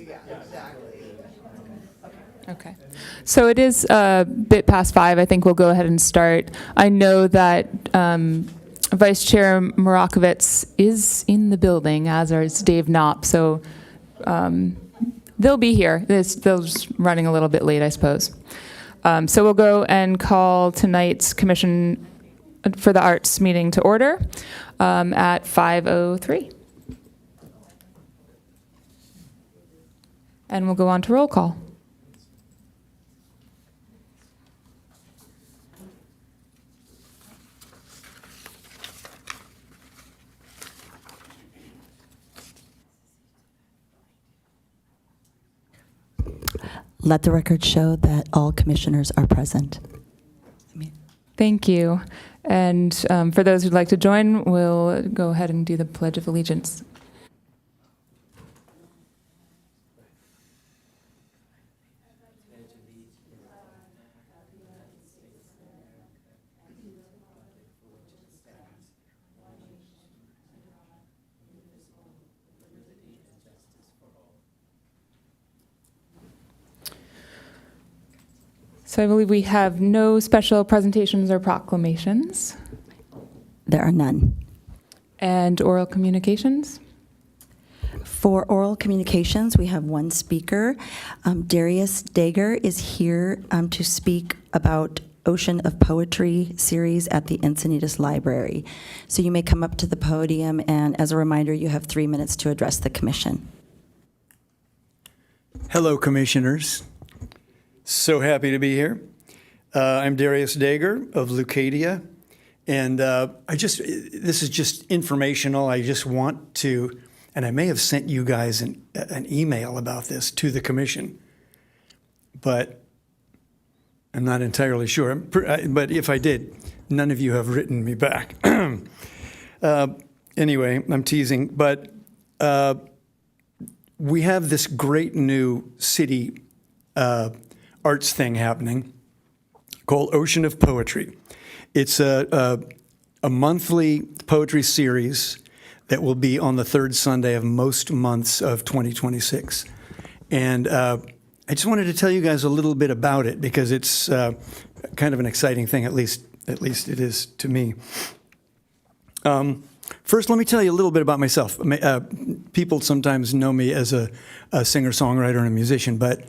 Yeah, exactly. Okay. So it is a bit past 5. I think we'll go ahead and start. I know that Vice Chair Morakovitz is in the building, as is Dave Knopp. So they'll be here. They're just running a little bit late, I suppose. So we'll go and call tonight's Commission for the Arts meeting to order at 5:03. And we'll go on to roll call. Let the record show that all commissioners are present. Thank you. And for those who'd like to join, we'll go ahead and do the Pledge of Allegiance. So I believe we have no special presentations or proclamations. There are none. And oral communications? For oral communications, we have one speaker. Darius Dager is here to speak about Ocean of Poetry series at the Encinitas Library. So you may come up to the podium, and as a reminder, you have 3 minutes to address the commission. Hello, commissioners. So happy to be here. I'm Darius Dager of Leucadia, and this is just informational. I just want to, and I may have sent you guys an email about this to the commission, but I'm not entirely sure. But if I did, none of you have written me back. Anyway, I'm teasing, but we have this great new city arts thing happening called Ocean of Poetry. It's a monthly poetry series that will be on the third Sunday of most months of 2026. And I just wanted to tell you guys a little bit about it because it's kind of an exciting thing, at least it is to me. First, let me tell you a little bit about myself. People sometimes know me as a singer-songwriter and a musician, but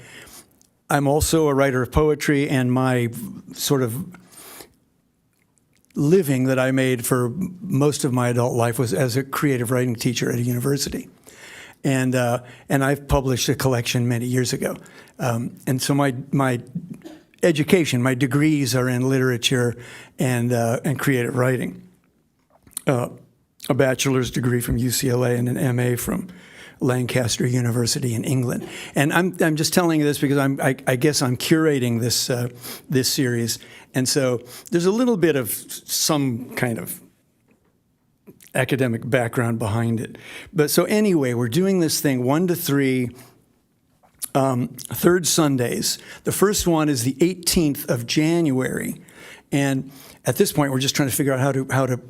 I'm also a writer of poetry, and my sort of living that I made for most of my adult life was as a creative writing teacher at a university. And I've published a collection many years ago. And so my education, my degrees are in literature and creative writing. A bachelor's degree from UCLA and an MA from Lancaster University in England. And I'm just telling you this because I guess I'm curating this series. And so there's a little bit of some kind of academic background behind it. But so anyway, we're doing this thing 1 to 3 third Sundays. The first one is the 18th of January. And at this point, we're just trying to figure out how to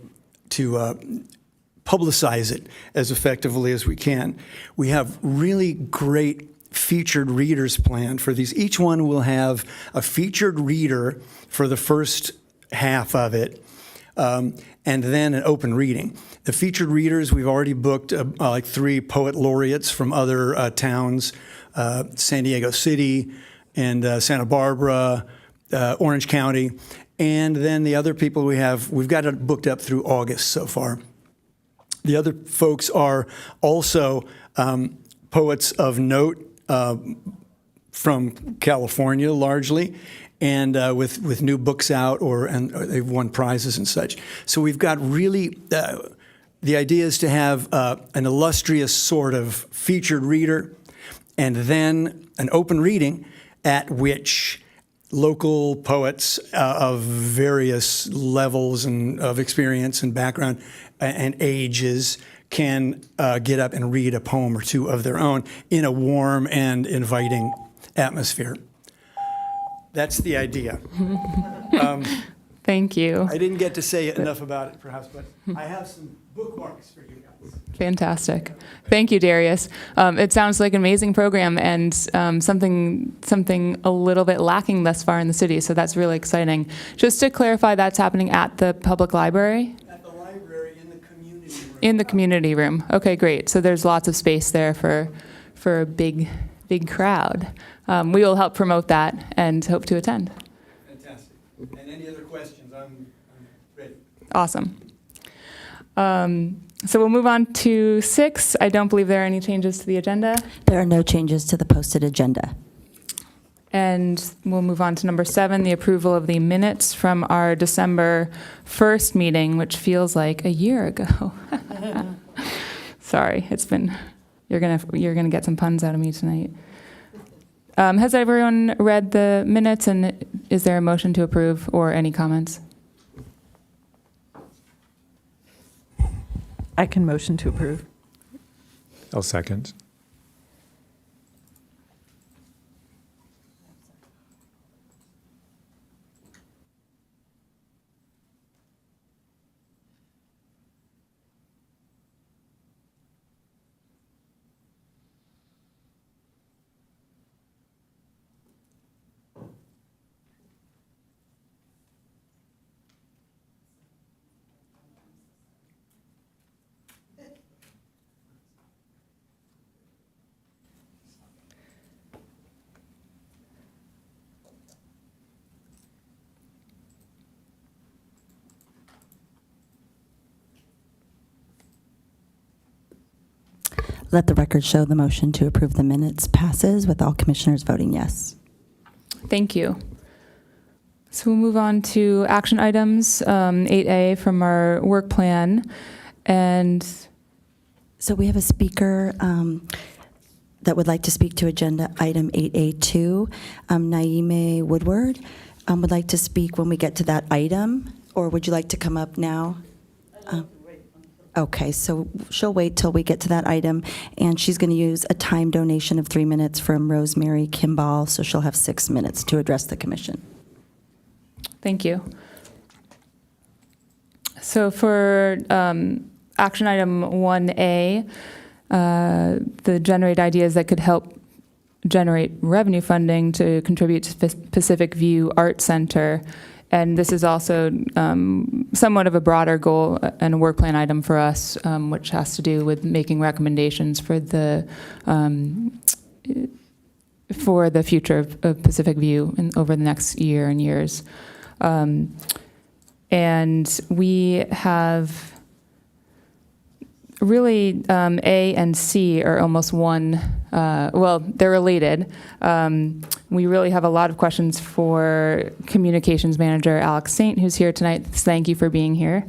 publicize it as effectively as we can. We have really great featured readers planned for these. Each one will have a featured reader for the first half of it, and then an open reading. The featured readers, we've already booked like 3 poet laureates from other towns, San Diego City and Santa Barbara, Orange County. And then the other people we've got it booked up through August so far. The other folks are also poets of note from California, largely, and with new books out, and they've won prizes and such. So we've got really the idea is to have an illustrious sort of featured reader, and then an open reading at which local poets of various levels and of experience and background and ages can get up and read a poem or two of their own in a warm and inviting atmosphere. That's the idea. Thank you. I didn't get to say enough about it, perhaps, but I have some bookmarks for you guys. Fantastic. Thank you, Darius. It sounds like an amazing program and something a little bit lacking thus far in the city, so that's really exciting. Just to clarify, that's happening at the public library? At the library in the community room. In the community room. Okay, great. So there's lots of space there for a big crowd. We will help promote that and hope to attend. Fantastic. And any other questions? I'm ready. Awesome. So we'll move on to 6. I don't believe there are any changes to the agenda. There are no changes to the posted agenda. And we'll move on to number 7, the approval of the minutes from our December 1st meeting, which feels like a year ago. Sorry, it's been, you're gonna get some puns out of me tonight. Has everyone read the minutes, and is there a motion to approve or any comments? I can motion to approve. I'll second. Let the record show the motion to approve the minutes passes with all commissioners voting yes. Thank you. So we'll move on to action items, 8A from our work plan. And So we have a speaker that would like to speak to agenda item 8A2. Naime Woodward would like to speak when we get to that item, or would you like to come up now? Okay, so she'll wait till we get to that item, and she's going to use a time donation of 3 minutes from Rosemary Kimball, so she'll have 6 minutes to address the commission. thank you. So for action item 1A, the generate ideas that could help generate revenue funding to contribute to Pacific View Art Center. And this is also somewhat of a broader goal and a work plan item for us, which has to do with making recommendations for the future of Pacific View over the next year and years. And we have really A and C are almost one, well, they're related. We really have a lot of questions for Communications Manager Alex Saint, who's here tonight. Thank you for being here.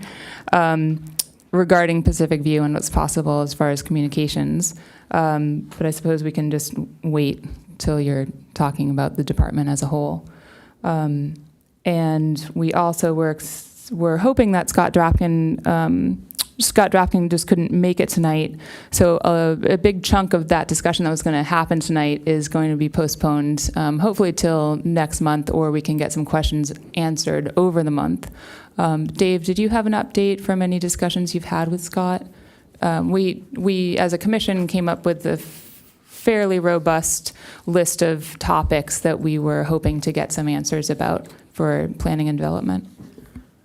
Regarding Pacific View and what's possible as far as communications. But I suppose we can just wait till you're talking about the department as a whole. And we also we're hoping that Scott Drapkin just couldn't make it tonight. So a big chunk of that discussion that was going to happen tonight is going to be postponed, hopefully till next month, or we can get some questions answered over the month. Dave, did you have an update from any discussions you've had with Scott? We as a commission came up with a fairly robust list of topics that we were hoping to get some answers about for planning and development.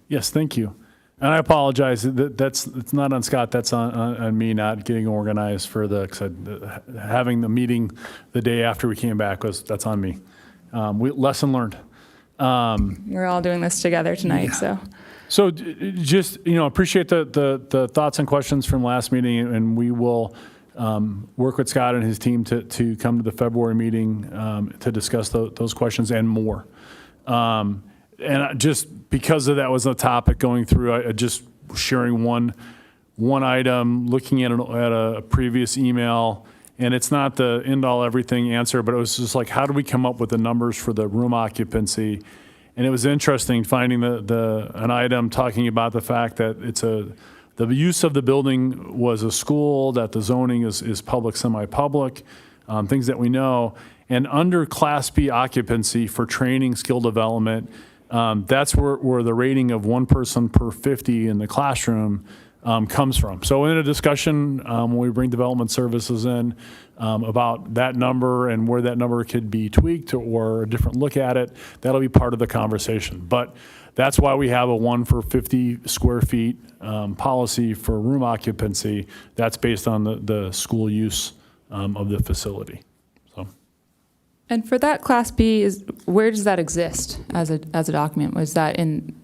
Yes, thank you. And I apologize. It's not on Scott. That's on me not getting organized for having the meeting the day after we came back that's on me. Lesson learned. We're all doing this together tonight, so. So just appreciate the thoughts and questions from last meeting, and we will work with Scott and his team to come to the February meeting to discuss those questions and more. And just because of that was a topic going through, I just sharing one item, looking at a previous email, and it's not the end-all everything answer, but it was just like, how do we come up with the numbers for the room occupancy? And it was interesting finding an item talking about the fact that the use of the building was a school, that the zoning is public, semi-public, things that we know. And under Class B occupancy for training, skill development, that's where the rating of 1 person per 50 in the classroom comes from. So in a discussion, when we bring development services in, about that number and where that number could be tweaked or a different look at it, that'll be part of the conversation. But that's why we have a 1 for 50 square feet policy for room occupancy. That's based on the school use of the facility. So. And for that Class B, where does that exist as a document? Was that in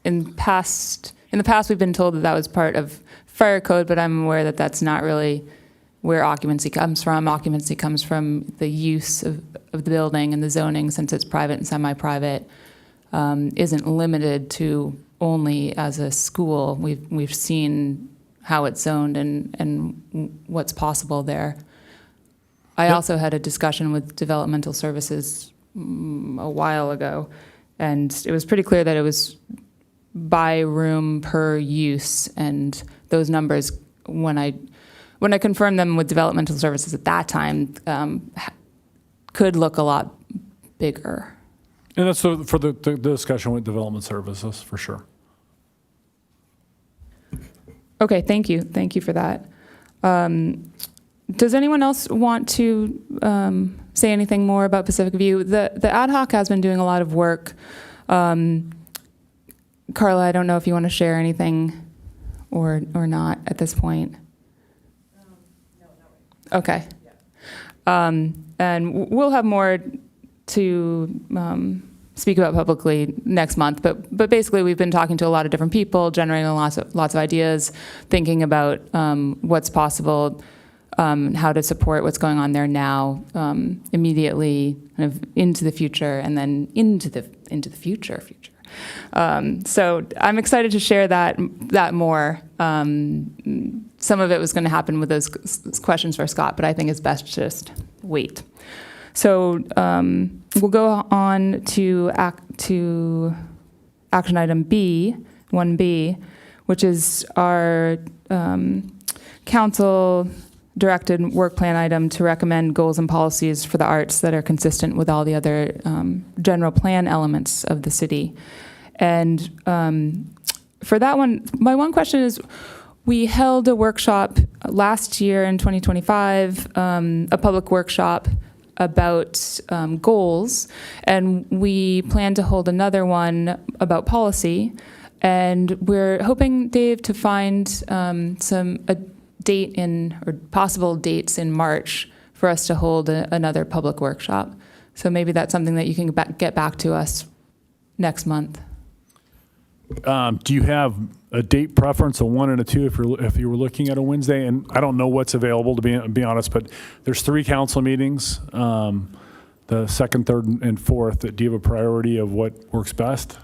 the past, we've been told that was part of fire code, but I'm aware that that's not really where occupancy comes from. Occupancy comes from the use of the building, and the zoning, since it's private and semi-private, isn't limited to only as a school. We've seen how it's zoned and what's possible there. I also had a discussion with developmental services a while ago, and it was pretty clear that it was by room per use, and those numbers, when I confirmed them with developmental services at that time, could look a lot bigger. And that's for the discussion with development services, for sure. Okay, thank you. Thank you for that. Does anyone else want to say anything more about Pacific View? The ad hoc has been doing a lot of work. Carla, I don't know if you want to share anything or not at this point. No, not right. Okay. Yeah. And we'll have more to speak about publicly next month. But basically, we've been talking to a lot of different people, generating lots of ideas, thinking about what's possible, how to support what's going on there now, immediately, kind of into the future, and then into the future. So I'm excited to share that more. Some of it was going to happen with those questions for Scott, but I think it's best to just wait. So we'll go on to action item B, 1B, which is our council-directed work plan item to recommend goals and policies for the arts that are consistent with all the other general plan elements of the city. And for that one, my one question is, we held a workshop last year in 2025, a public workshop about goals, and we plan to hold another one about policy. And we're hoping, Dave, to find a date or possible dates in March for us to hold another public workshop. So maybe that's something that you can get back to us next month. Do you have a date preference, a 1 and a 2, if you were looking at a Wednesday? And I don't know what's available, to be honest, but there's 3 council meetings, the second, third, and fourth. Do you have a priority of what works best?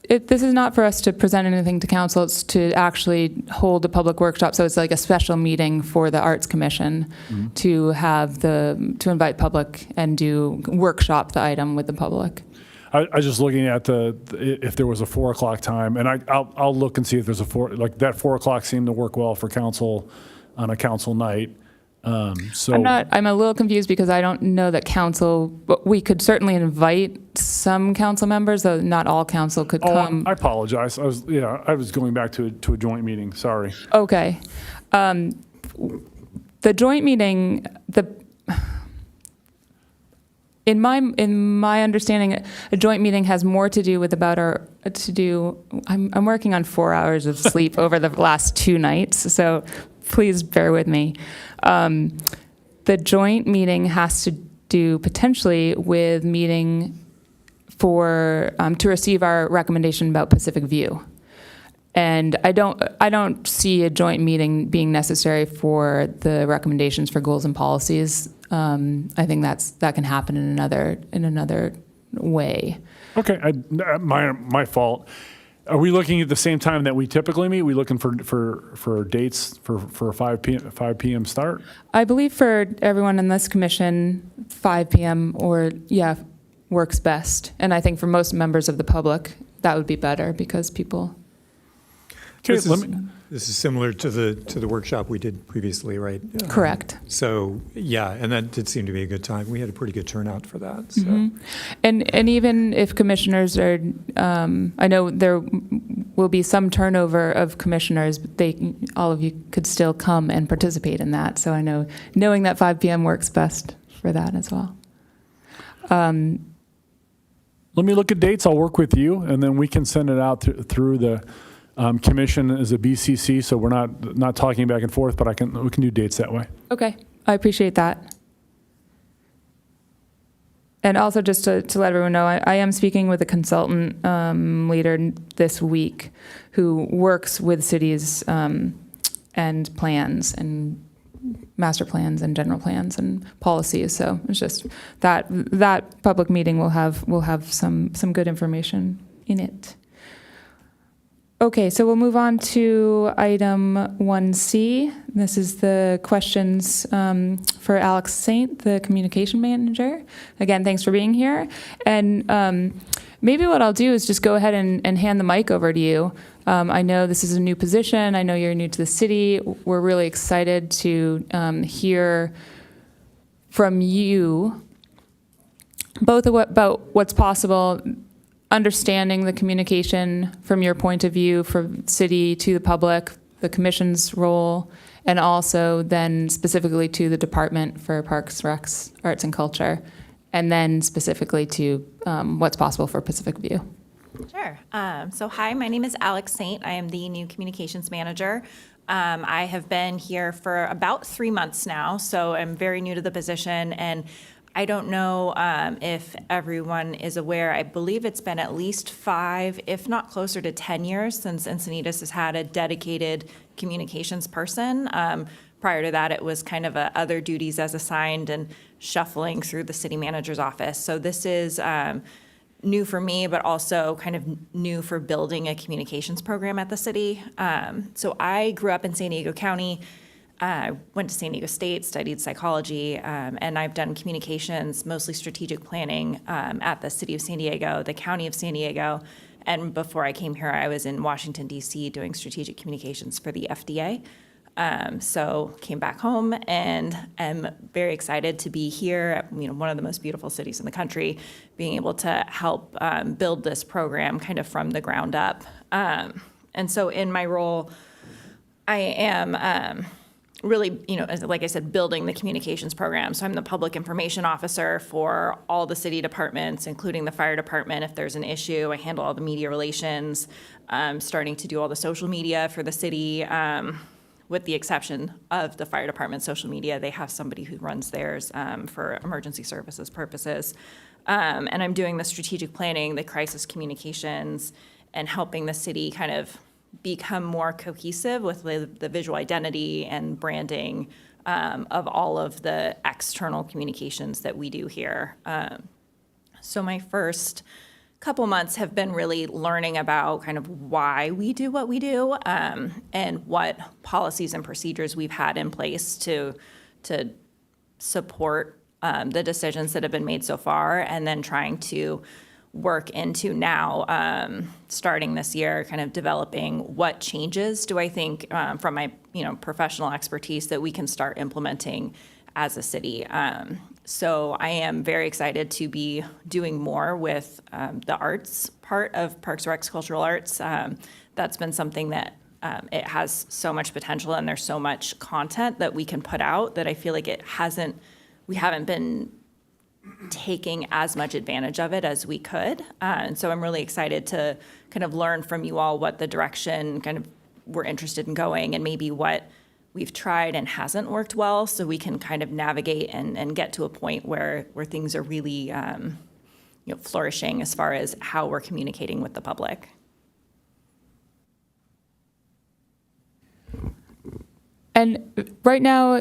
This is not for us to present anything to council. It's to actually hold a public workshop. So it's like a special meeting for the Arts Commission to invite public and workshop the item with the public. I was just looking at if there was a 4 o'clock time, and I'll look and see if there's that 4 o'clock seemed to work well for council on a council night. So I'm a little confused because I don't know that council, but we could certainly invite some council members, though not all council could come. I apologize. I was going back to a joint meeting. Sorry. Okay. The joint meeting, in my understanding, a joint meeting has more to do with I'm working on 4 hours of sleep over the last 2 nights, so please bear with me. The joint meeting has to do potentially with meeting to receive our recommendation about Pacific View. And I don't see a joint meeting being necessary for the recommendations for goals and policies. I think that can happen in another way. Okay, my fault. Are we looking at the same time that we typically meet? Are we looking for dates for a 5 p.m. start? I believe for everyone in this commission, 5 p.m. works best. And I think for most members of the public, that would be better because people. Okay, this is similar to the workshop we did previously, right? Correct. So yeah, and that did seem to be a good time. We had a pretty good turnout for that. So. And even if commissioners are, I know there will will be some turnover of commissioners, but all of you could still come and participate in that. So I know, knowing that 5 p.m. works best for that as well. Let me look at dates. I'll work with you, and then we can send it out through the commission as a BCC. So we're not talking back and forth, but we can do dates that way. Okay, I appreciate that. And also, just to let everyone know, I am speaking with a consultant leader this week who works with cities and plans and master plans and general plans and policies. So it's just that public meeting will have some good information in it. Okay, so we'll move on to item 1C. This is the questions for Alex Saint, the communication manager. Again, thanks for being here. And maybe what I'll do is just go ahead and hand the mic over to you. I know this is a new position. I know you're new to the city. We're really excited to hear from you both about what's possible, understanding the communication from your point of view from city to the public, the commission's role, and also then specifically to the Department for Parks, Recs, Arts and Culture, and then specifically to what's possible for Pacific View. Sure. So hi, my name is Alex Saint. I am the new communications manager. I have been here for about 3 months now, so I'm very new to the position, and I don't know if everyone is aware. I believe it's been at least 5, if not closer to 10 years since Encinitas has had a dedicated communications person. Prior to that, it was kind of other duties as assigned and shuffling through the city manager's office. So this is new for me, but also kind of new for building a communications program at the city. So I grew up in San Diego County. I went to San Diego State, studied psychology, and I've done communications, mostly strategic planning at the city of San Diego, the county of San Diego. And before I came here, I was in Washington, D.C. doing strategic communications for the FDA. So came back home and am very excited to be here, one of the most beautiful cities in the country, being able to help build this program kind of from the ground up. And so in my role, I am really, like I said, building the communications program. So I'm the public information officer for all the city departments, including the fire department. If there's an issue, I handle all the media relations, starting to do all the social media for the city, with the exception of the fire department social media. They have somebody who runs theirs for emergency services purposes. And I'm doing the strategic planning, the crisis communications, and helping the city kind of become more cohesive with the visual identity and branding of all of the external communications that we do here. So my first couple months have been really learning about kind of why we do what we do and what policies and procedures we've had in place to support the decisions that have been made so far, and then trying to work into now, starting this year, kind of developing what changes do I think from my professional expertise that we can start implementing as a city. So I am very excited to be doing more with the arts part of Parks, Recs, Cultural Arts. That's been something that it has so much potential, and there's so much content that we can put out that I feel like we haven't been taking as much advantage of it as we could. And so I'm really excited to kind of learn from you all what the direction kind of we're interested in going, and maybe what we've tried and hasn't worked well, so we can kind of navigate and get to a point where things are really flourishing as far as how we're communicating with the public. And right now,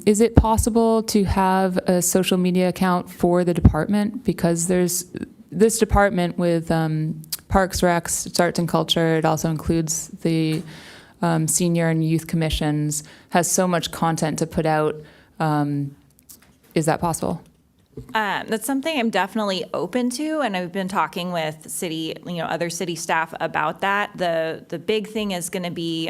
is it possible to have a social media account for the department? Because there's this department with Parks, Recs, it's Arts and Culture. It also includes the senior and youth commissions, has so much content to put out. Is that possible? That's something I'm definitely open to, and I've been talking with other city staff about that. The big thing is going to be,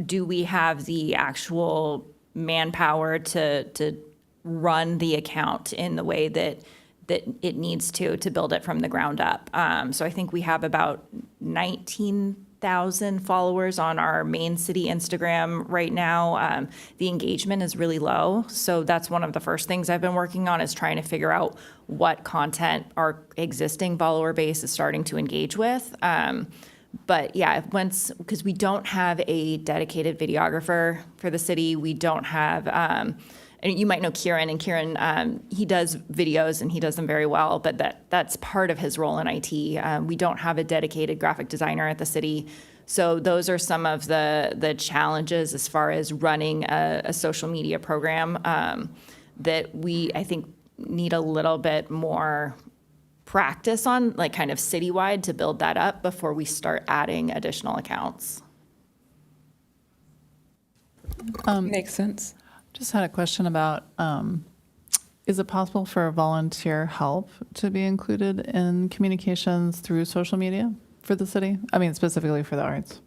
do we have the actual manpower to run the account in the way that it needs to build it from the ground up? So I think we have about 19,000 followers on our main city Instagram right now. The engagement is really low. So that's one of the first things I've been working on, is trying to figure out what content our existing follower base is starting to engage with. But yeah, because we don't have a dedicated videographer for the city, we don't have, and you might know Kieran, and Kieran, he does videos and he does them very well, but that's part of his role in IT. We don't have a dedicated graphic designer at the city. So those are some of the challenges as far as running a social media program that I think, need a little bit more practice on, like kind of citywide, to build that up before we start adding additional accounts. Makes sense. Just had a question about, is it possible for volunteer help to be included in communications through social media for the city? I mean, specifically for the arts.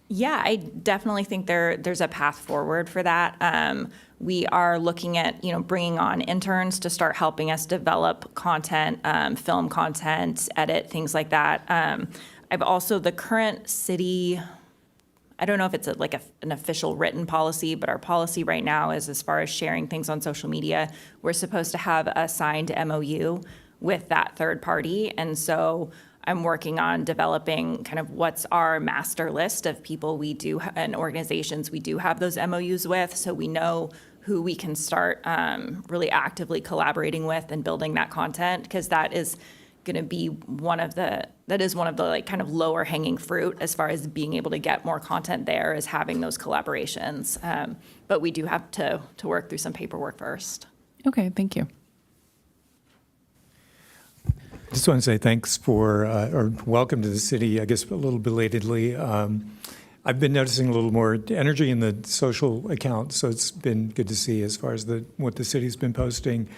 Yeah, I definitely think there's a path forward for that. We are looking at, bringing on interns to start helping us develop content, film content, edit, things like that. I've also, the current city, I don't know if it's an official written policy, but our policy right now is, as far as sharing things on social media, we're supposed to have a signed MOU with that third party. And so I'm working on developing kind of what's our master list of people we do and organizations we do have those MOUs with, so we know who we can start really actively collaborating with and building that content, because that is going to be one of the like kind of lower hanging fruit as far as being able to get more content there, is having those collaborations. But we do have to work through some paperwork first. Okay, thank you. Just want to say thanks or welcome to the city, I guess a little belatedly. I've been noticing a little more energy in the social account, so it's been good to see as far as what the city's been posting.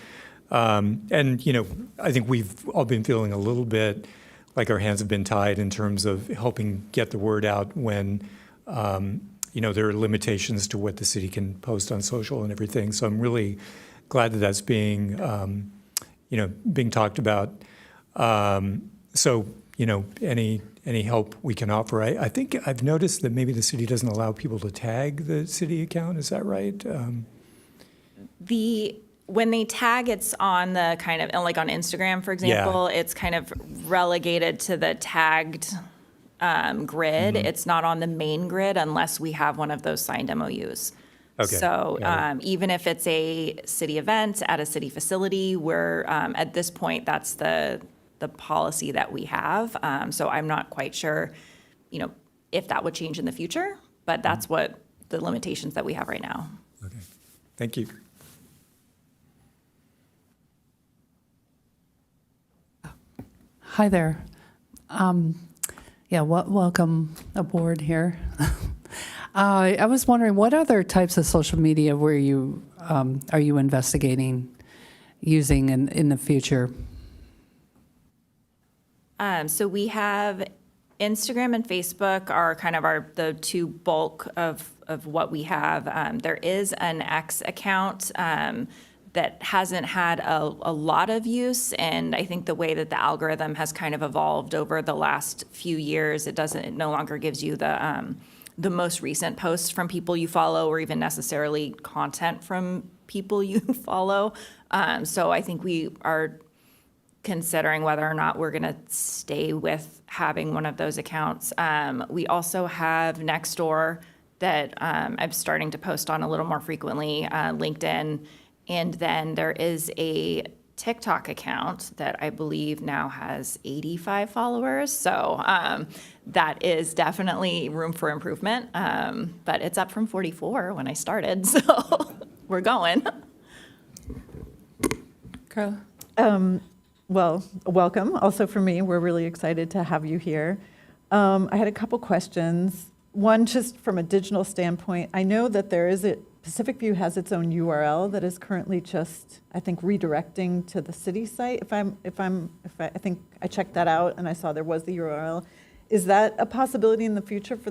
And, I think we've all been feeling a little bit like our hands have been tied in terms of helping get the word out when, there are limitations to what the city can post on social and everything. So I'm really glad that that's being talked about. So, any help we can offer. I think I've noticed that maybe the city doesn't allow people to tag the city account. Is that right? When they tag, it's on the kind of, like on Instagram, for example, It's kind of relegated to the tagged grid. Mm-hmm. It's not on the main grid unless we have one of those signed MOUs. Okay. So even if it's a city event at a city facility, we're at this point, that's the policy that we have. So I'm not quite sure, if that would change in the future, but that's what the limitations that we have right now. Okay. Thank you. Hi there. Welcome aboard here. I was wondering, what other types of social media are you investigating using in the future? So we have Instagram and Facebook are kind of the two bulk of what we have. There is an X account that hasn't had a lot of use, and I think the way that the algorithm has kind of evolved over the last few years, it no longer gives you the most recent posts from people you follow, or even necessarily content from people you follow. So I think we are considering whether or not we're going to stay with having one of those accounts. We also have Nextdoor that I'm starting to post on a little more frequently, LinkedIn, and then there is a TikTok account that I believe now has 85 followers. So that is definitely room for improvement, but it's up from 44 when I started, so we're going. Carla? Well, welcome. Also for me, we're really excited to have you here. I had a couple questions. One, just from a digital standpoint, I know that Pacific View has its own URL that is currently just, I think, redirecting to the city site. I think I checked that out and I saw there was the URL. Is that a possibility in the future for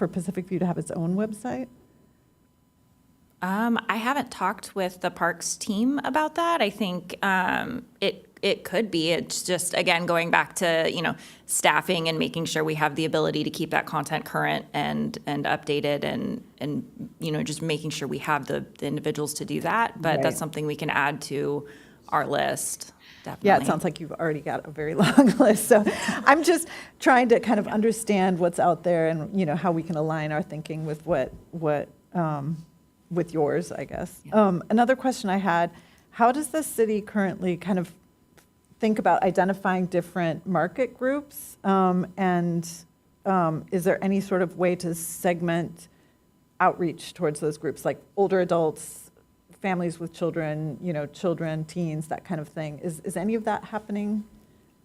Pacific View to have its own website? I haven't talked with the parks team about that. I think it could be. It's just, again, going back to, staffing and making sure we have the ability to keep that content current and updated and just making sure we have the individuals to do that. But Right. that's something we can add to our list, definitely. Yeah, it sounds like you've already got a very long list. So I'm just trying to kind of understand what's out there and, how we can align our thinking with what with yours, I guess. Another question I had, how does the city currently kind of think about identifying different market groups? And is there any sort of way to segment outreach towards those groups, like older adults, families with children, children, teens, that kind of thing? Is any of that happening?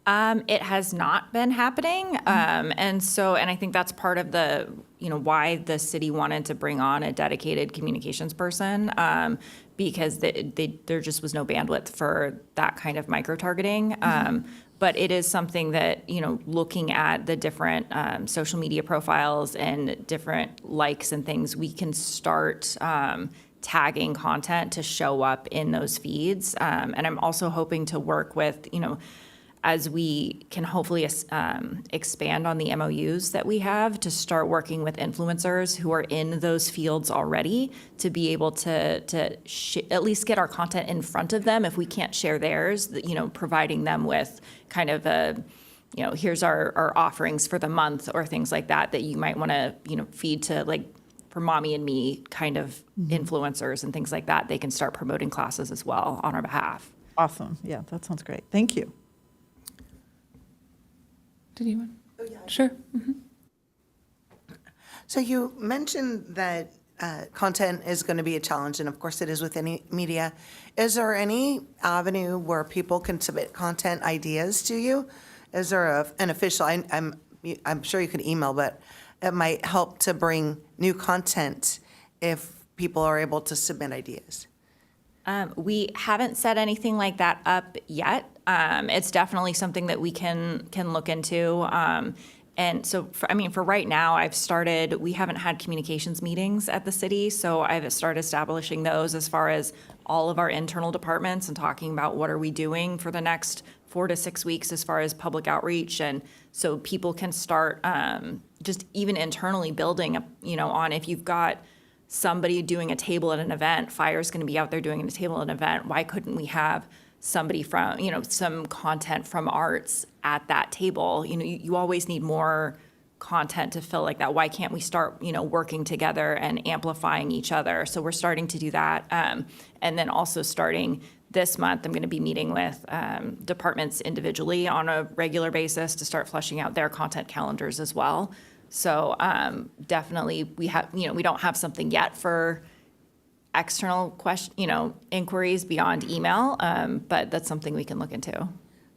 It has not been happening. And I think that's part of the, why the city wanted to bring on a dedicated communications person, because there just was no bandwidth for that kind of micro-targeting. But it is something that, looking at the different social media profiles and different likes and things, we can start tagging content to show up in those feeds. And I'm also hoping to work with, as we can hopefully expand on the MOUs that we have, to start working with influencers who are in those fields already to be able to at least get our content in front of them. If we can't share theirs, providing them with kind of a, here's our offerings for the month or things like that you might want to, feed to, like, for mommy and me kind of influencers and things like that. They can start promoting classes as well on our behalf. Awesome. Yeah, that sounds great. Thank you. Did you want? Sure. So you mentioned that content is going to be a challenge, and of course it is with any media. Is there any avenue where people can submit content ideas to you? Is there an official, I'm sure you could email, but it might help to bring new content if people are able to submit ideas. We haven't set anything like that up yet. It's definitely something that we can look into. And so, for right now, we haven't had communications meetings at the city, so I've started establishing those as far as all of our internal departments and talking about what are we doing for the next 4 to 6 weeks as far as public outreach. And so people can start just even internally building, on if you've got somebody doing a table at an event, Fire's going to be out there doing a table at an event. Why couldn't we have somebody from, some content from arts at that table? You always need more content to fill like that. Why can't we start, working together and amplifying each other? So we're starting to do that. And then also starting this month, I'm going to be meeting with departments individually on a regular basis to start fleshing out their content calendars as well. So definitely we don't have something yet for external inquiries beyond email, but that's something we can look into.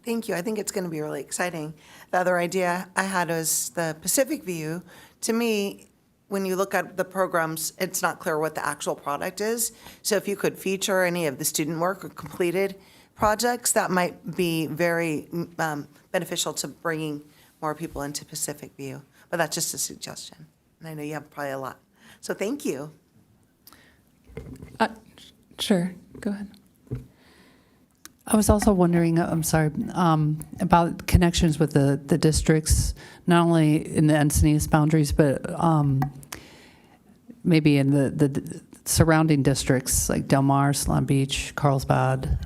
Thank you. I think it's going to be really exciting. The other idea I had was the Pacific View. To me, when you look at the programs, it's not clear what the actual product is. So if you could feature any of the student work or completed projects, that might be very beneficial to bringing more people into Pacific View. But that's just a suggestion. And I know you have probably a lot. So thank you. Sure. Go ahead. I was also wondering, I'm sorry, about connections with the districts, not only in the Encinitas boundaries, but maybe in the surrounding districts like Del Mar, Long Beach, Carlsbad.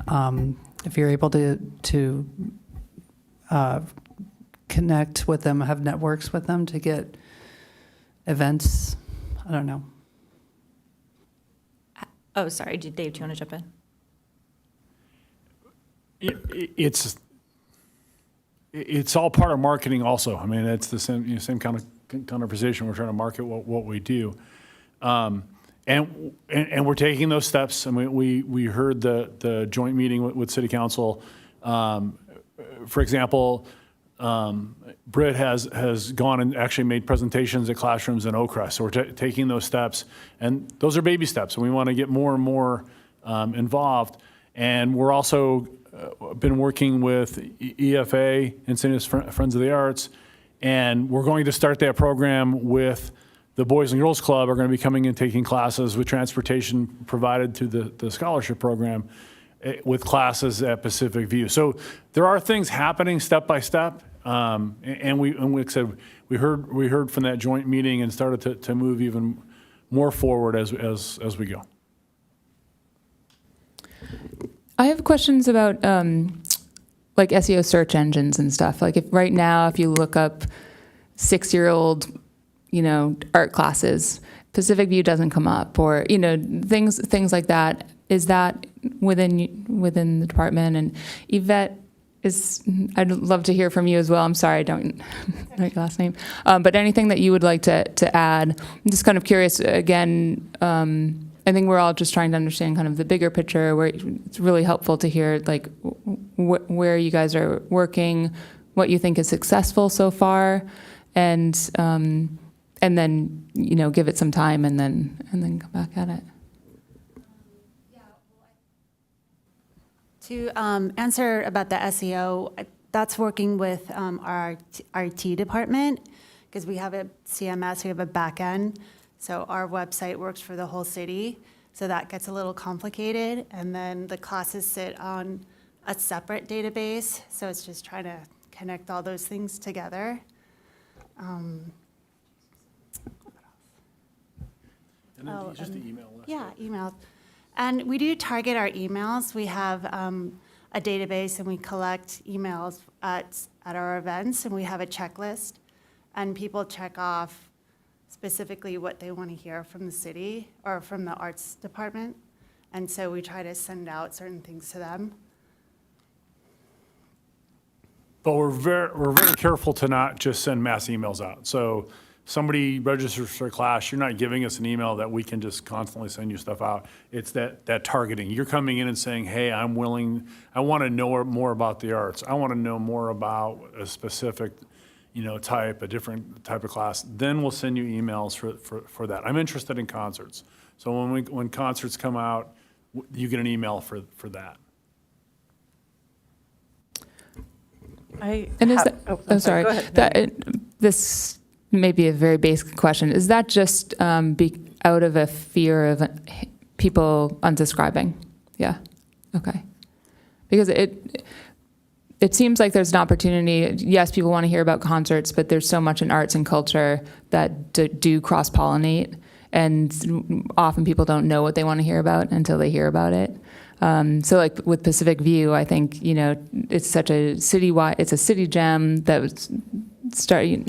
If you're able to connect with them, have networks with them to get events, I don't know. Oh, sorry. Dave, do you want to jump in? It's all part of marketing also. I mean, it's the same kind of position. We're trying to market what we do. And we're taking those steps. I mean, we heard the joint meeting with City Council. For example, Britt has gone and actually made presentations at classrooms in Oakcrest. So we're taking those steps, and those are baby steps, and we want to get more and more involved. And we're also been working with EFA, Encinitas Friends of the Arts, and we're going to start that program with the Boys and Girls Club are going to be coming and taking classes with transportation provided through the scholarship program. with classes at Pacific View. So there are things happening step by step. And like I said, we heard from that joint meeting and started to move even more forward as we go. I have questions about like SEO search engines and stuff. Like if right now, if you look up 6-year-old, art classes, Pacific View doesn't come up, or things like that. Is that within the department? And Yvette, I'd love to hear from you as well. I'm sorry, I don't know your last name. But anything that you would like to add? I'm just kind of curious. Again, I think we're all just trying to understand kind of the bigger picture. Where it's really helpful to hear like where you guys are working, what you think is successful so far, and then give it some time and then come back at it. To answer about the SEO, that's working with our IT department, because we have a CMS, we have a back end. So our website works for the whole city. So that gets a little complicated. And then the classes sit on a separate database. So it's just trying to connect all those things together. And then just the email list. Yeah, emails. And we do target our emails. We have a database, and we collect emails at our events, and we have a checklist. And people check off specifically what they want to hear from the city or from the arts department. And so we try to send out certain things to them. But we're very careful to not just send mass emails out. So somebody registers for a class, you're not giving us an email that we can just constantly send you stuff out. It's that targeting. You're coming in and saying, hey, I want to know more about the arts. I want to know more about a specific a different type of class. Then we'll send you emails for that. I'm interested in concerts. So when concerts come out, you get an email for that. Sorry. Go ahead. This may be a very basic question. Is that just out of a fear of people unsubscribing? Yeah. Okay. Because it seems like there's an opportunity. Yes, people want to hear about concerts, but there's so much in arts and culture that do cross-pollinate, and often people don't know what they want to hear about until they hear about it. So like with Pacific View, I think, it's such a it's a city gem that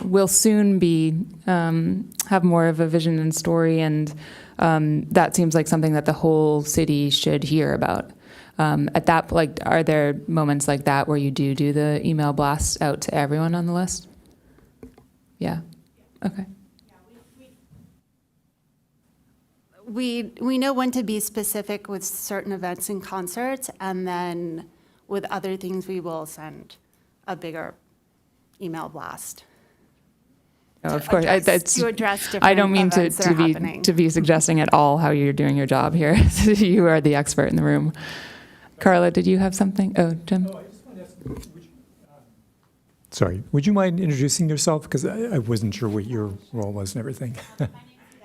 will soon be, have more of a vision and story. And that seems like something that the whole city should hear about. At that, are there moments like that where you do the email blast out to everyone on the list? Yeah. Okay. We know when to be specific with certain events and concerts, and then with other things, we will send a bigger email blast. Oh, of course, To address different I don't mean events that are happening. to be suggesting at all how you're doing your job here. You are the expert in the room. Carla, did you have something? Oh, Jim. I just wanted to ask, sorry, would you mind introducing yourself? Because I wasn't sure what your role was and everything. My name is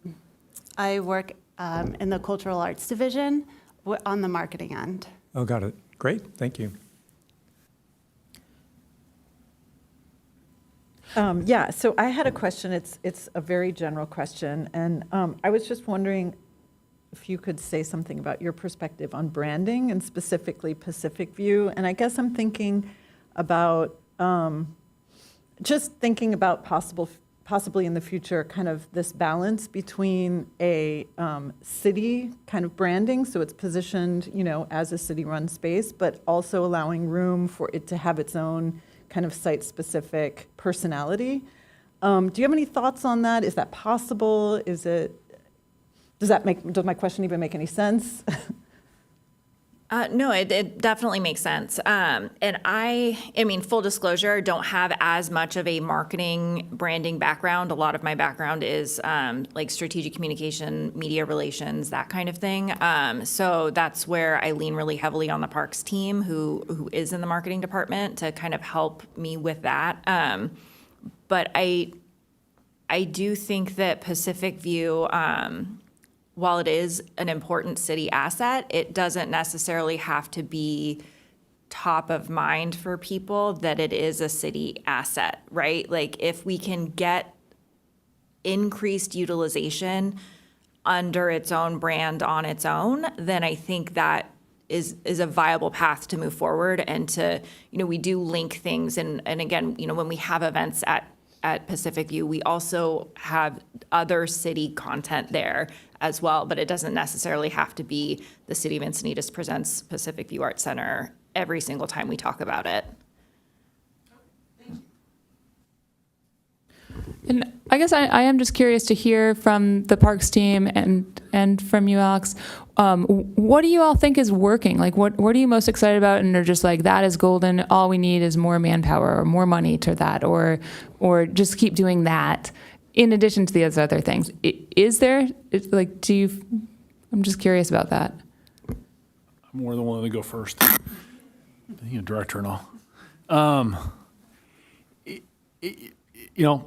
Yvette. I work in the Cultural Arts Division on the marketing end. Oh, got it. Great. Thank you. So I had a question. It's a very general question, and I was just wondering if you could say something about your perspective on branding and specifically Pacific View. And I guess I'm thinking about possibly in the future, kind of this balance between a city kind of branding, so it's positioned, as a city-run space, but also allowing room for it to have its own kind of site-specific personality. Do you have any thoughts on that? Is that possible? Does my question even make any sense? No, it definitely makes sense. And I mean, full disclosure, don't have as much of a marketing branding background. A lot of my background is like strategic communication, media relations, that kind of thing. So that's where I lean really heavily on the parks team, who is in the marketing department, to kind of help me with that. But I do think that Pacific View while it is an important city asset, it doesn't necessarily have to be top of mind for people that it is a city asset, right? Like if we can get increased utilization under its own brand on its own, then I think that is a viable path to move forward and to, we do link things. And again, when we have events at Pacific View, we also have other city content there as well, but it doesn't necessarily have to be the City of Encinitas presents Pacific View Arts Center every single time we talk about it. And I guess I am just curious to hear from the parks team and from you, Alex. What do you all think is working? Like, what are you most excited about? And they're just like, that is golden. All we need is more manpower or more money to that, or just keep doing that. In addition to these other things, is there like, I'm just curious about that. I'm more than willing to go first. Being a director and all.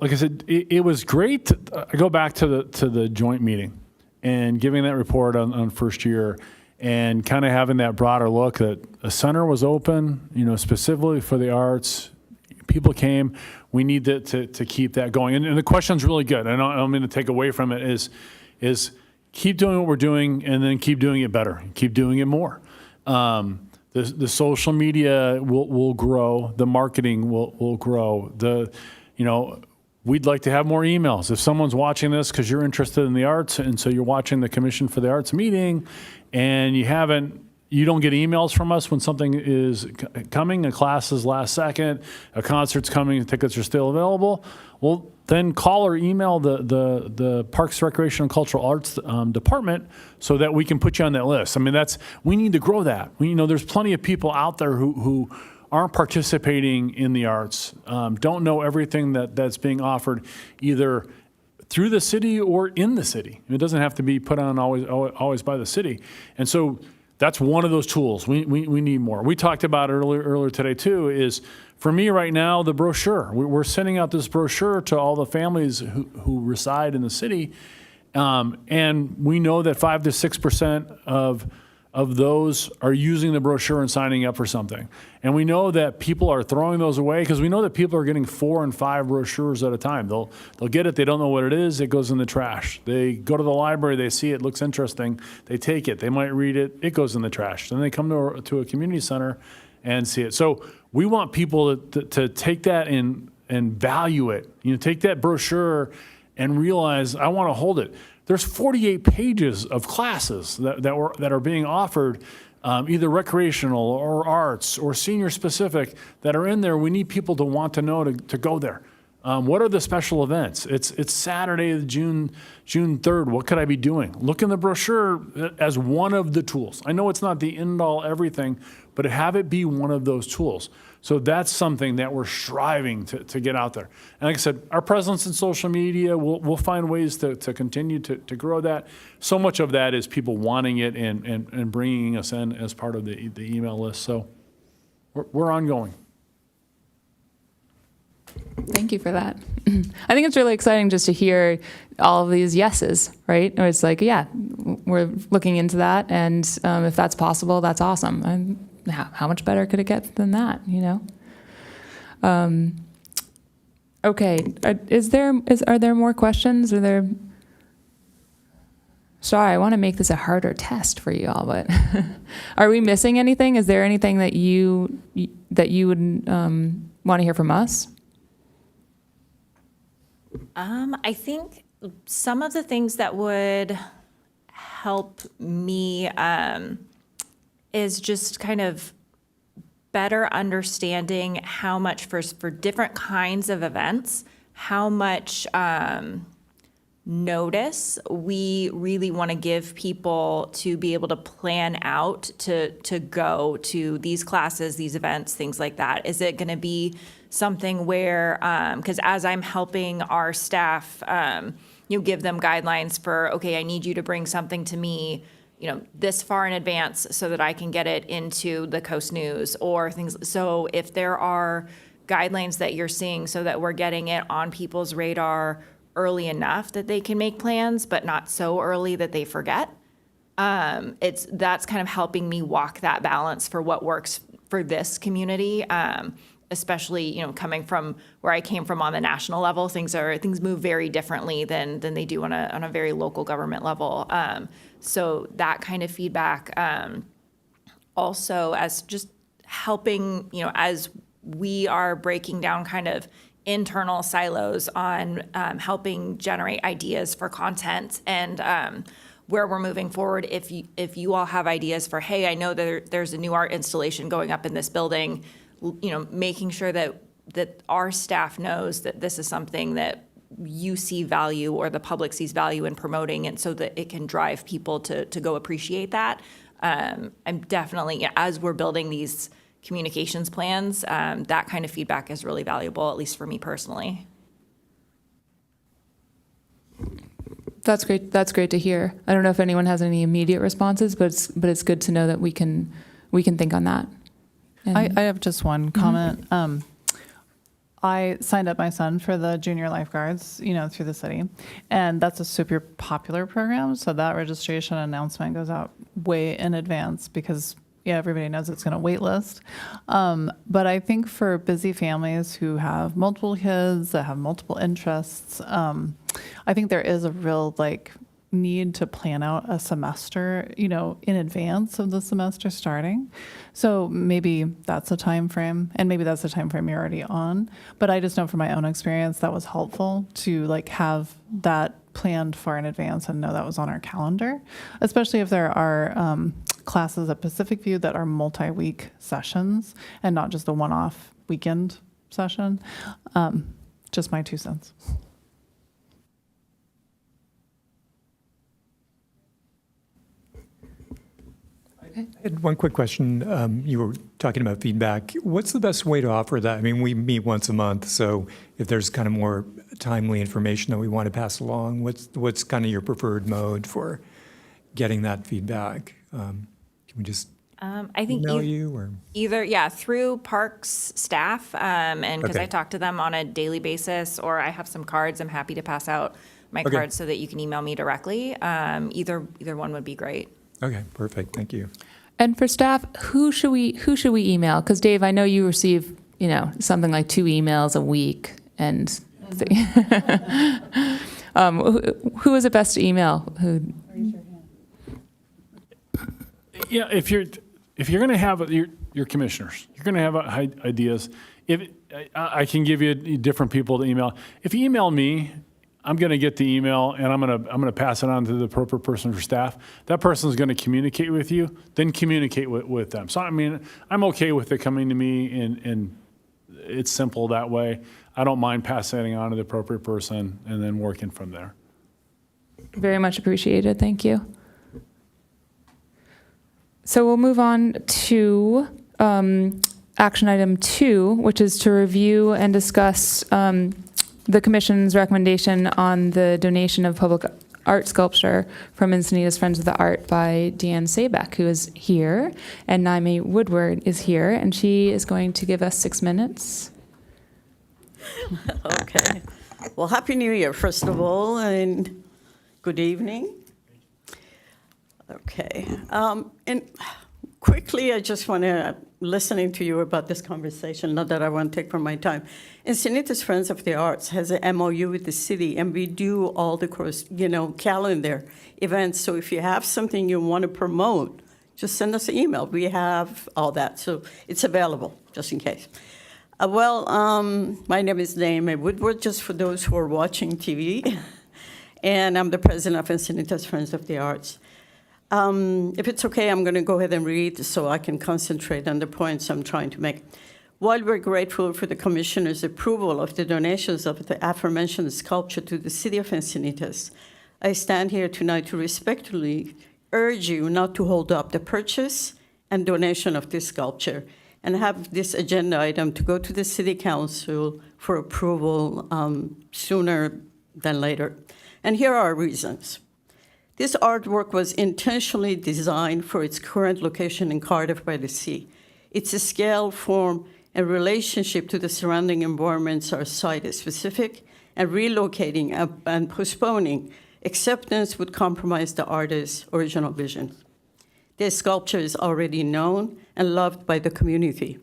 Like I said, it was great. I go back to the joint meeting and giving that report on first year and kind of having that broader look that a center was open, specifically for the arts. People came. We need to keep that going. And the question's really good. I don't mean to take away from it. Is keep doing what we're doing and then keep doing it better. Keep doing it more. The social media will grow. The marketing will grow. We'd like to have more emails. If someone's watching this because you're interested in the arts, and so you're watching the Commission for the Arts meeting, and you don't get emails from us when something is coming, a class is last second, a concert's coming, tickets are still available, well, then call or email the Parks, Recreation, and Cultural Arts department so that we can put you on that list. I mean, we need to grow that. There's plenty of people out there who aren't participating in the arts, don't know everything that's being offered either through the city or in the city. It doesn't have to be put on always by the city. And so that's one of those tools. We need more. We talked about it earlier today too, is for me right now, the brochure. We're sending out this brochure to all the families who reside in the city. And we know that 5 to 6% of those are using the brochure and signing up for something. And we know that people are throwing those away because we know that people are getting 4 and 5 brochures at a time. They'll get it, they don't know what it is, it goes in the trash. They go to the library, they see it looks interesting, they take it, they might read it, it goes in the trash. Then they come to a community center and see it. So we want people to take that and value it. Take that brochure and realize, I want to hold it. There's 48 pages of classes that are being offered, either recreational or arts or senior specific, that are in there. We need people to want to know to go there. What are the special events? It's Saturday, June 3rd. What could I be doing? Look in the brochure as one of the tools. I know it's not the end all everything, but have it be one of those tools. So that's something that we're striving to get out there. And like I said, our presence in social media, we'll find ways to continue to grow that. So much of that is people wanting it and bringing us in as part of the email list. So we're ongoing. Thank you for that. I think it's really exciting just to hear all of these yeses, right? Or it's like, yeah, we're looking into that, and if that's possible, that's awesome. And how much better could it get than that, Okay, are there more questions? Sorry, I want to make this a harder test for you all, but are we missing anything? Is there anything that you would want to hear from us? I think some of the things that would help me is just kind of better understanding how much for different kinds of events, how much notice we really want to give people to be able to plan out to go to these classes, these events, things like that. Is it going to be something where, because as I'm helping our staff, give them guidelines for, okay, I need you to bring something to me, this far in advance so that I can get it into the Coast News or things. So if there are guidelines that you're seeing so that we're getting it on people's radar early enough that they can make plans, but not so early that they forget. That's kind of helping me walk that balance for what works for this community, especially, coming from where I came from on the national level. Things move very differently than they do on a very local government level. So that kind of feedback, also as just helping, as we are breaking down kind of internal silos on helping generate ideas for content and where we're moving forward. If you all have ideas for, hey, I know there's a new art installation going up in this building, making sure that our staff knows that this is something that you see value or the public sees value in promoting, and so that it can drive people to go appreciate that. I'm definitely, as we're building these communications plans, that kind of feedback is really valuable, at least for me personally. That's great. That's great to hear. I don't know if anyone has any immediate responses, but it's good to know that we can think on that. I have just one comment. I signed up my son for the junior lifeguards, through the city, and that's a super popular program. So that registration announcement goes out way in advance because everybody knows it's going to wait list. But I think for busy families who have multiple kids that have multiple interests, I think there is a real need to plan out a semester, in advance of the semester starting. So maybe that's a time frame, and maybe that's a time frame you're already on. But I just know from my own experience that was helpful to have that planned far in advance and know that was on our calendar, especially if there are classes at Pacific View that are multi-week sessions and not just a one-off weekend session. Just my 2 cents. I had one quick question. You were talking about feedback. What's the best way to offer that? I mean, we meet once a month, so if there's kind of more timely information that we want to pass along, what's kind of your preferred mode for getting that feedback? Can we just I think email you or either through Parks staff, and because Okay. I talk to them on a daily basis, or I have some cards. I'm happy to pass out my Okay. cards so that you can email me directly. Either one would be great. Okay, perfect. Thank you. And for staff, who should we email? Because Dave, I know you receive something like 2 emails a week, and who is it best to email? Yeah, if you're going to have your commissioners, you're going to have ideas. If I can give you different people to email. If you email me, I'm going to get the email and I'm going to pass it on to the appropriate person for staff. That person is going to communicate with you, then communicate with them. So I mean, I'm okay with it coming to me, and it's simple that way. I don't mind passing it on to the appropriate person and then working from there. Very much appreciated. Thank you. So we'll move on to action item 2, which is to review and discuss the Commission's recommendation on the donation of public art sculpture from Encinitas Friends of the Art by Deanne Sabeck, who is here, and Naomi Woodward is here, and she is going to give us 6 minutes. Okay. Well, Happy New Year, first of all, and good evening. Okay. And quickly, I just want to, listening to you about this conversation, not that I want to take from my time. Encinitas Friends of the Arts has an MOU with the city, and we do all the calendar events. So if you have something you want to promote, just send us an email. We have all that, so it's available, just in case. My name is Naomi Woodward, just for those who are watching TV, and I'm the president of Encinitas Friends of the Arts. If it's okay, I'm going to go ahead and read so I can concentrate on the points I'm trying to make. While we're grateful for the Commissioner's approval of the donations of the aforementioned sculpture to the city of Encinitas, I stand here tonight to respectfully urge you not to hold up the purchase and donation of this sculpture and have this agenda item to go to the City Council for approval sooner than later. And here are our reasons. This artwork was intentionally designed for its current location in Cardiff by the Sea. Its scale, form, and relationship to the surrounding environments are site-specific and relocating and postponing acceptance would compromise the artist's original vision. This sculpture is already known and loved by the community.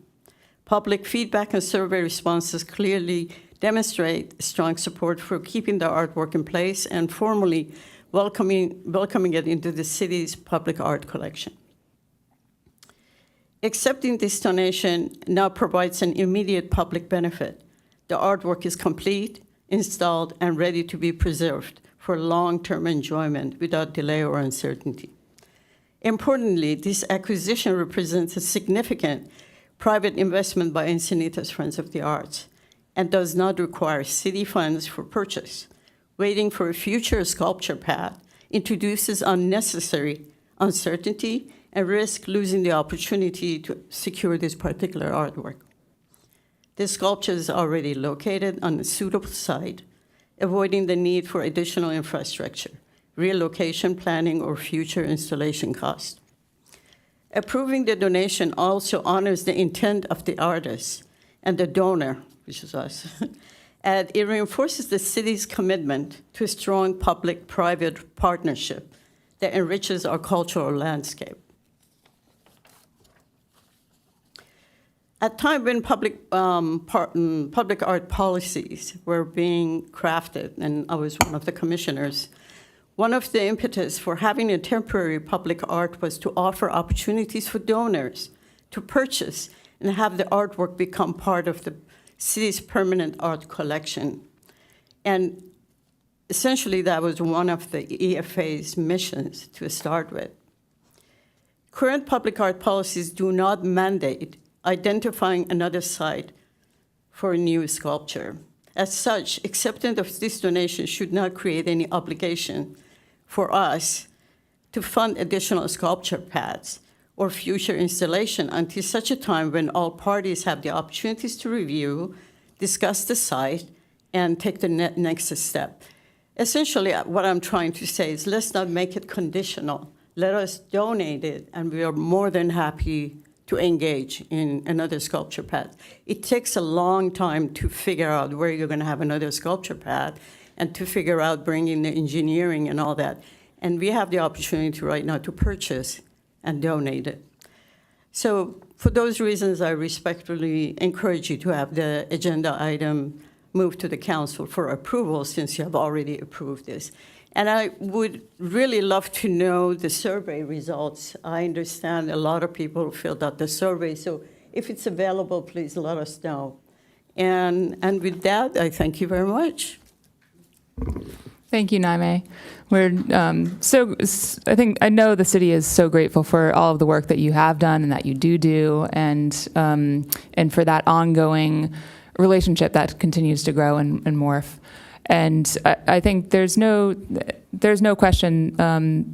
Public feedback and survey responses clearly demonstrate strong support for keeping the artwork in place and formally welcoming it into the city's public art collection. Accepting this donation now provides an immediate public benefit. The artwork is complete, installed, and ready to be preserved for long-term enjoyment without delay or uncertainty. Importantly, this acquisition represents a significant private investment by Encinitas Friends of the Arts and does not require city funds for purchase. Waiting for a future sculpture pad introduces unnecessary uncertainty and risk losing the opportunity to secure this particular artwork. This sculpture is already located on a suitable site, avoiding the need for additional infrastructure, relocation planning, or future installation costs. Approving the donation also honors the intent of the artist and the donor, which is us, and it reinforces the city's commitment to a strong public-private partnership that enriches our cultural landscape. At a time when public art policies were being crafted, and I was one of the commissioners, one of the impetus for having a temporary public art was to offer opportunities for donors to purchase and have the artwork become part of the city's permanent art collection. And essentially, that was one of the EFA's missions to start with. Current public art policies do not mandate identifying another site for a new sculpture. As such, acceptance of this donation should not create any obligation for us to fund additional sculpture pads or future installation until such a time when all parties have the opportunities to review, discuss the site, and take the next step. Essentially, what I'm trying to say is let's not make it conditional. Let us donate it, and we are more than happy to engage in another sculpture pad. It takes a long time to figure out where you're going to have another sculpture pad and to figure out bringing the engineering and all that. And we have the opportunity right now to purchase and donate it. So for those reasons, I respectfully encourage you to have the agenda item moved to the council for approval since you have already approved this. And I would really love to know the survey results. I understand a lot of people filled out the survey, so if it's available, please let us know. And with that, I thank you very much. Thank you, Naime. I know the city is so grateful for all of the work that you have done and that you do, and for that ongoing relationship that continues to grow and morph. And I think there's no question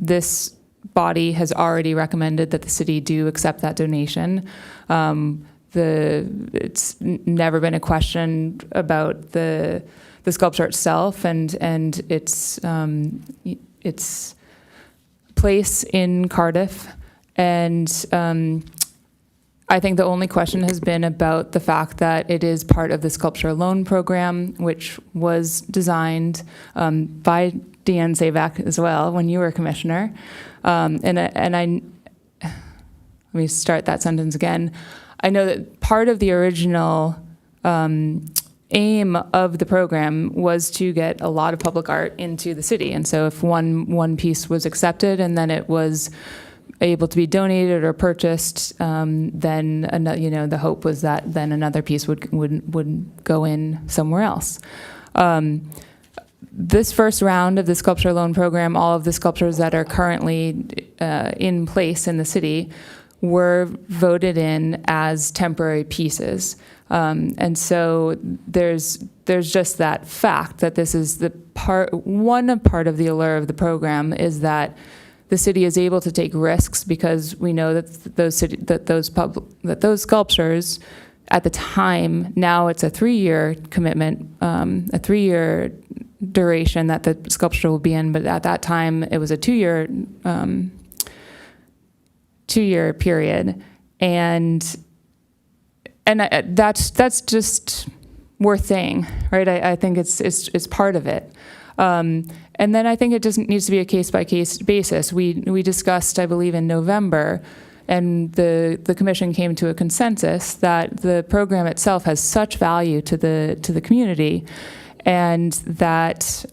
this body has already recommended that the city do accept that donation. It's never been a question about the sculpture itself and its place in Cardiff. And I think the only question has been about the fact that it is part of the sculpture loan program, which was designed by Deanne Savak as well when you were commissioner. Let me start that sentence again. I know that part of the original aim of the program was to get a lot of public art into the city, and so if one piece was accepted and then it was able to be donated or purchased, then the hope was that then another piece would go in somewhere else. This first round of the sculpture loan program, all of the sculptures that are currently in place in the city were voted in as temporary pieces. And so there's just that fact that this is one part of the allure of the program is that the city is able to take risks because we know that those sculptures at the time, now it's a 3-year commitment, a 3-year duration that the sculpture will be in, but at that time it was a 2-year period, and that's just worth saying, right? I think it's part of it. And then I think it just needs to be a case-by-case basis. We discussed, I believe, in November, and the commission came to a consensus that the program itself has such value to the community, and that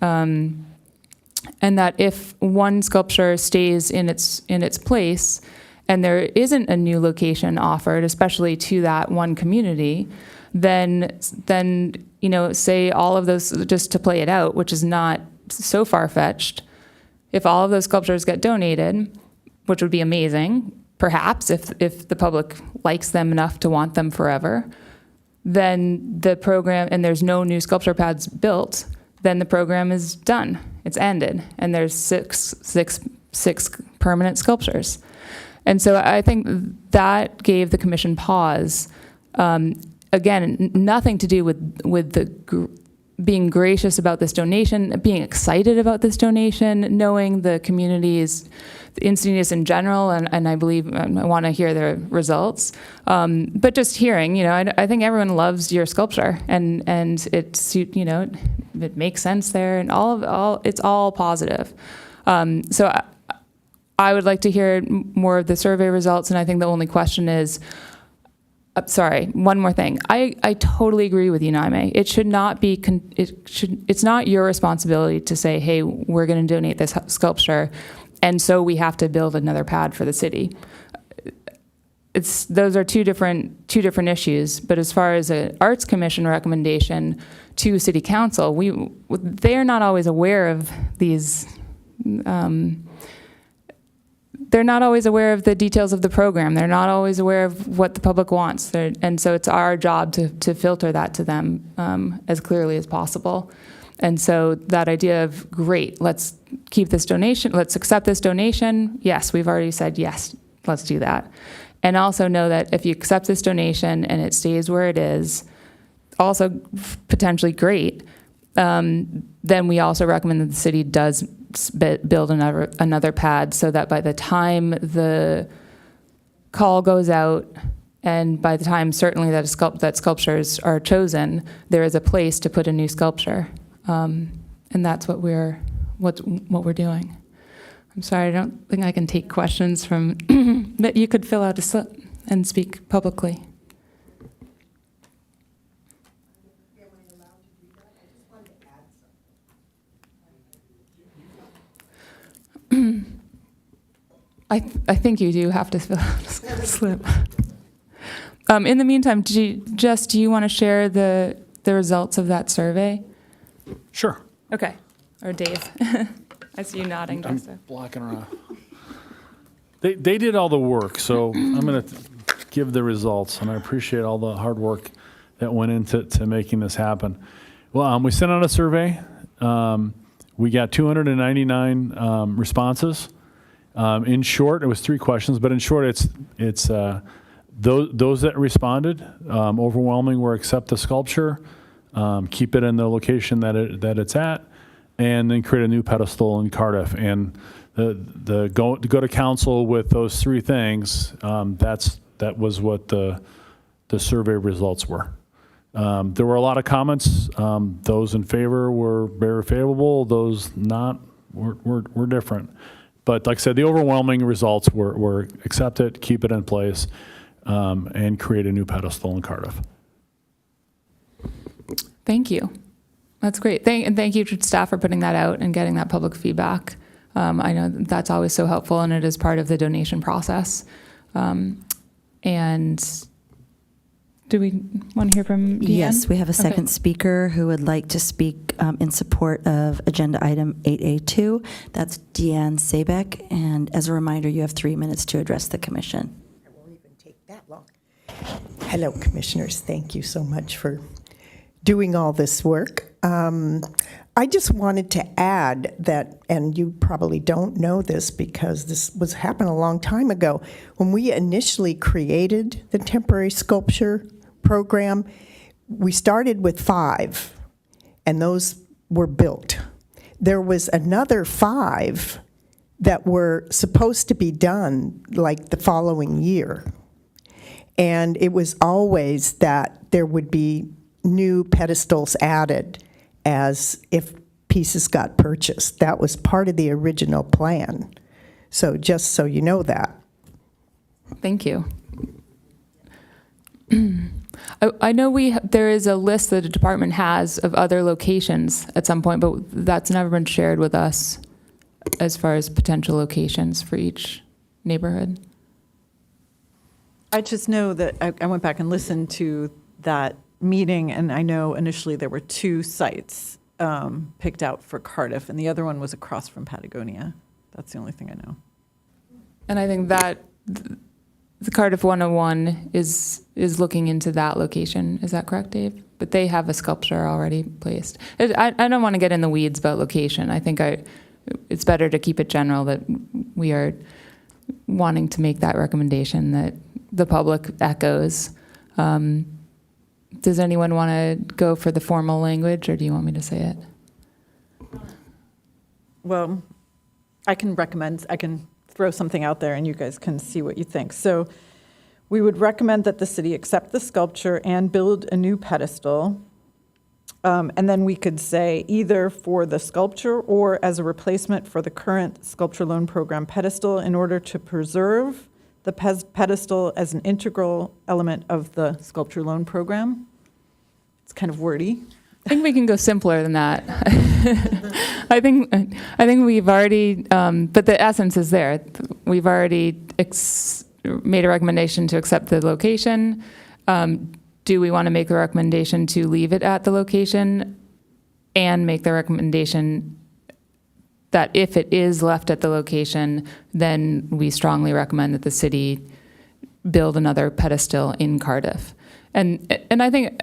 if one sculpture stays in its place, and there isn't a new location offered, especially to that one community, then say all of those, just to play it out, which is not so far-fetched, if all of those sculptures get donated, which would be amazing, perhaps, if the public likes them enough to want them forever, then the program, and there's no new sculpture pads built, then the program is done. It's ended, and there's six permanent sculptures. And so I think that gave the commission pause. Again, nothing to do with being gracious about this donation, being excited about this donation, knowing the community's, the Encinitas in general, and I believe I want to hear the results. But just hearing, I think everyone loves your sculpture, and it's, it makes sense there, and it's all positive. So I would like to hear more of the survey results, and I think the only question is, sorry, one more thing. I totally agree with you, Naime. It should not be, it's not your responsibility to say, hey, we're going to donate this sculpture, and so we have to build another pad for the city. Those are two different issues, but as far as an Arts Commission recommendation to City Council, they are not always aware of these, they're not always aware of the details of the program. They're not always aware of what the public wants. And so it's our job to filter that to them as clearly as possible. And so that idea of, great, let's keep this donation, let's accept this donation. Yes, we've already said, yes, let's do that. And also know that if you accept this donation and it stays where it is, also potentially great, then we also recommend that the city does build another pad, so that by the time the call goes out, and by the time certainly that sculptures are chosen, there is a place to put a new sculpture, and that's what we're doing. I'm sorry, I don't think I can take questions from, but you could fill out a slip and speak publicly. I think you do have to fill out a slip. In the meantime, do you want to share the results of that survey? Sure. Okay. Or Dave. I see you nodding, Jessica. I'm blocking around. They did all the work, so I'm going to give the results, and I appreciate all the hard work that went into making this happen. Well, we sent out a survey. We got 299 responses. In short, it was 3 questions, but in short, it's those that responded, overwhelming were accept the sculpture, keep it in the location that it's at, and then create a new pedestal in Cardiff. And the go to council with those 3 things. That was what the survey results were. There were a lot of comments. Those in favor were very favorable. Those not were different. But like I said, the overwhelming results were accept it, keep it in place, and create a new pedestal in Cardiff. Thank you. That's great. And thank you to staff for putting that out and getting that public feedback. I know that's always so helpful, and it is part of the donation process. And do we want to hear from Deanne? Yes, we have a second Okay. speaker who would like to speak in support of agenda item 8A2. That's Deanne Sabek. And as a reminder, you have 3 minutes to address the commission. It won't even take that long. Hello, commissioners. Thank you so much for doing all this work. I just wanted to add that, and you probably don't know this because this happened a long time ago, when we initially created the temporary sculpture program, we started with 5, and those were built. There was another 5 that were supposed to be done like the following year. And it was always that there would be new pedestals added as if pieces got purchased. That was part of the original plan. So just so you know that. Thank you. I know there is a list that the department has of other locations at some point, but that's never been shared with us as far as potential locations for each neighborhood. I just know that I went back and listened to that meeting, and I know initially there were 2 sites picked out for Cardiff, and the other one was across from Patagonia. That's the only thing I know. And I think that the Cardiff 101 is looking into that location. Is that correct, Dave? But they have a sculpture already placed. I don't want to get in the weeds about location. I think it's better to keep it general that we are wanting to make that recommendation that the public echoes. Does anyone want to go for the formal language, or do you want me to say it? Well, I can throw something out there and you guys can see what you think. So we would recommend that the city accept the sculpture and build a new pedestal. And then we could say either for the sculpture or as a replacement for the current sculpture loan program pedestal in order to preserve the pedestal as an integral element of the sculpture loan program. It's kind of wordy. I think we can go simpler than that. I think we've already, but the essence is there. We've already made a recommendation to accept the location. Do we want to make a recommendation to leave it at the location and make the recommendation that if it is left at the location, then we strongly recommend that the city build another pedestal in Cardiff? And I think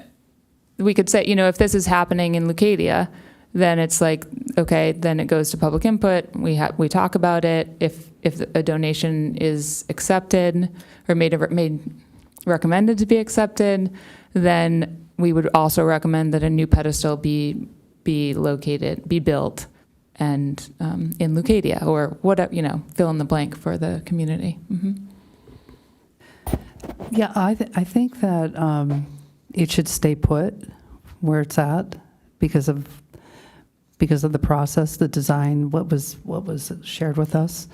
we could say, if this is happening in Leucadia, then it's like, okay, then it goes to public input. We talk about it. If a donation is accepted or made recommended to be accepted, then we would also recommend that a new pedestal be built, and in Leucadia or whatever, fill in the blank for the community. Mm-hmm. Yeah, I think that it should stay put where it's at because of the process, the design, what was shared with us.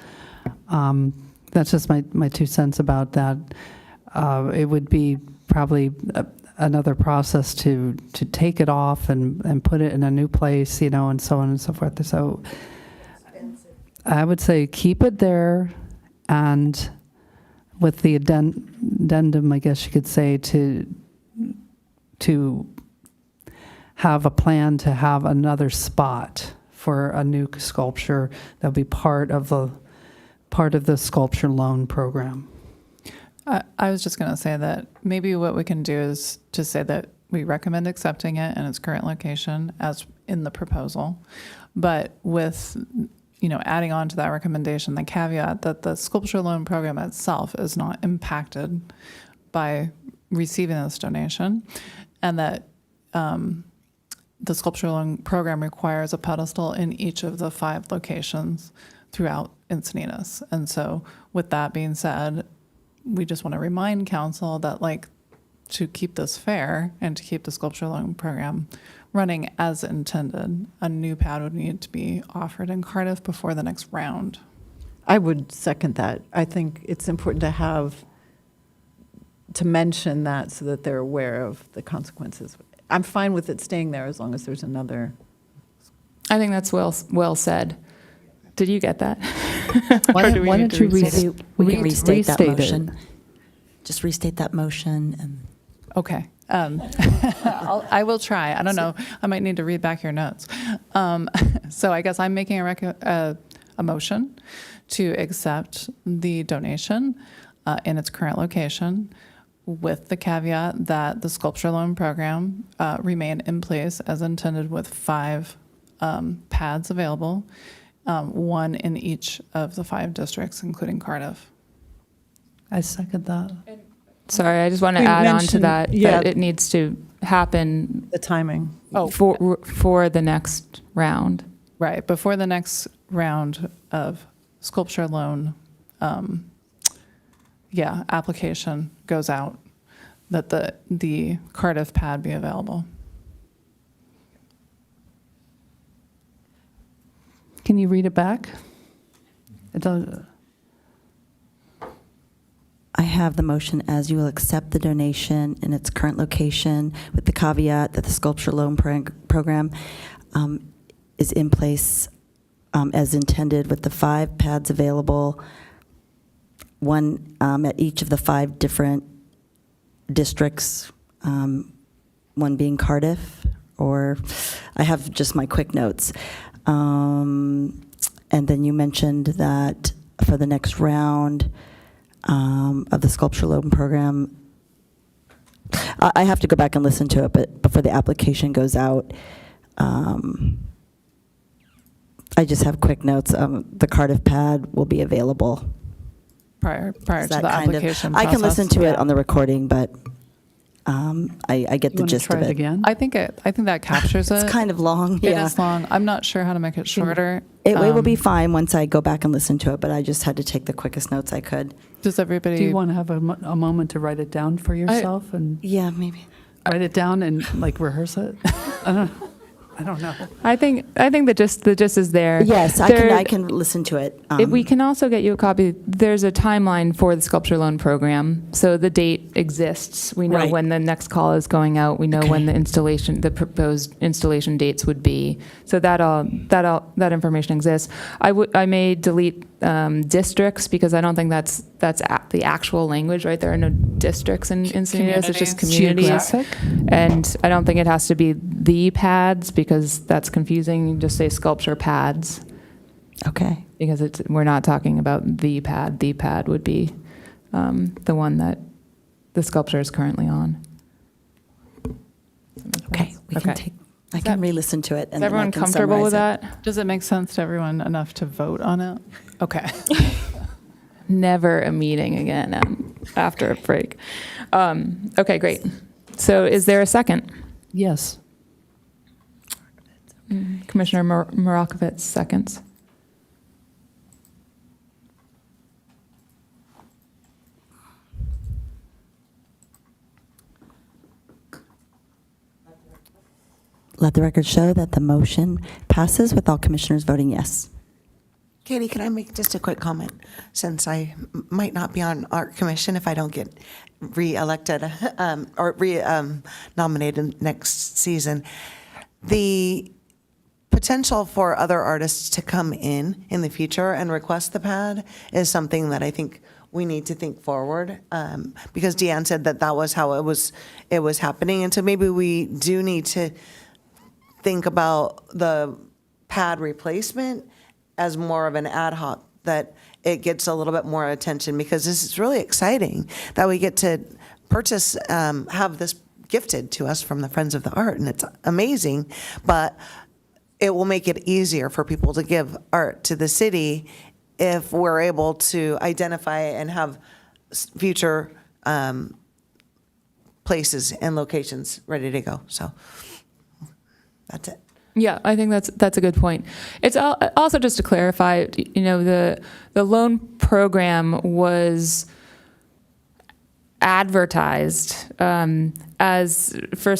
That's just my 2 cents about that. It would be probably another process to take it off and put it in a new place, and so on and so forth. So I would say keep it there, and with the addendum, I guess you could say, to have a plan to have another spot for a new sculpture that'll be part of the sculpture loan program. I was just going to say that maybe what we can do is just say that we recommend accepting it in its current location as in the proposal, but with, adding on to that recommendation, the caveat that the sculpture loan program itself is not impacted by receiving this donation, and that the sculpture loan program requires a pedestal in each of the 5 locations throughout Encinitas. And so with that being said, we just want to remind council that to keep this fair and to keep the sculpture loan program running as intended, a new pad would need to be offered in Cardiff before the next round. I would second that. I think it's important to mention that so that they're aware of the consequences. I'm fine with it staying there as long as there's another. I think that's well said. Did you get that? Why don't you restate? We can restate that restate motion. Just restate that motion. And Okay. I will try. I don't know. I might need to read back your notes. So I guess I'm making a motion to accept the donation in its current location, with the caveat that the sculpture loan program remain in place as intended, with 5 pads available, 1 in each of the 5 districts, including Cardiff. I second that. Sorry, I just want to add on to that. That it needs to happen. The timing. For the next round. Right, before the next round of sculpture loan, application goes out, that the Cardiff pad be available. Can you read it back? It does. I have the motion as you will accept the donation in its current location with the caveat that the sculpture loan program is in place as intended with the 5 pads available, one at each of the 5 different districts, one being Cardiff, or I have just my quick notes. And then you mentioned that for the next round of the sculpture loan program, I have to go back and listen to it, but before the application goes out, I just have quick notes. The Cardiff pad will be available. Prior Is to that the kind of- application I can process. listen to it on the recording, but I get You the want to gist try of it it. again? I think that captures it. It's kind of long, It yeah. is long. I'm not sure how to make it shorter. It will be fine once I go back and listen to it, but I just had to take the quickest notes I could. Does everybody? Do you want to have a moment to write it down for yourself and Yeah, maybe. write it down and like rehearse it? I don't know. I think the gist is there. Yes, I can listen to it. We can also get you a copy. There's a timeline for the sculpture loan program, so the date exists. We know Right. when the next call is going out. We know when the proposed installation dates would be. So that information exists. I may delete districts because I don't think that's the actual language, right? There are no districts in Encinitas. It's just communities. Geographic? And I don't think it has to be the pads because that's confusing. You just say sculpture pads Okay. because we're not talking about the pad. The pad would be the one that the sculpture is currently on. Okay. I can re-listen to it. Is everyone comfortable with that? Does it make sense to everyone enough to vote on it? Okay. Never a meeting again after a break. Okay, great. So is there a second? Yes. Commissioner Morakovitz seconds. Let the record show that the motion passes with all commissioners voting yes. Katie, can I make just a quick comment? Since I might not be on Art Commission if I don't get re-elected or nominated next season, the potential for other artists to come in the future and request the pad is something that I think we need to think forward, because Deanne said that was how it was happening, and so maybe we do need to think about the pad replacement as more of an ad hoc, that it gets a little bit more attention, because this is really exciting that we get to purchase, have this gifted to us from the Friends of the Art, and it's amazing, but it will make it easier for people to give art to the city if we're able to identify and have future places and locations ready to go. So that's it. Yeah, I think that's a good point. It's also just to clarify, the loan program was advertised as for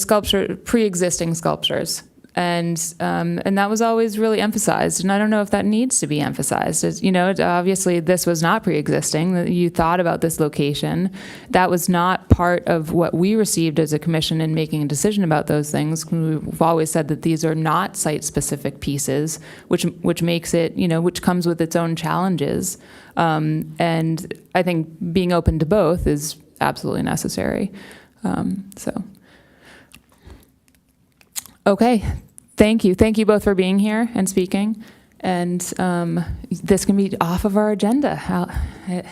pre-existing sculptures, and that was always really emphasized. And I don't know if that needs to be emphasized. Obviously this was not pre-existing. You thought about this location. That was not part of what we received as a commission in making a decision about those things. We've always said that these are not site-specific pieces, which makes it, which comes with its own challenges. And I think being open to both is absolutely necessary. Okay, thank you. Thank you both for being here and speaking. And this can be off of our agenda.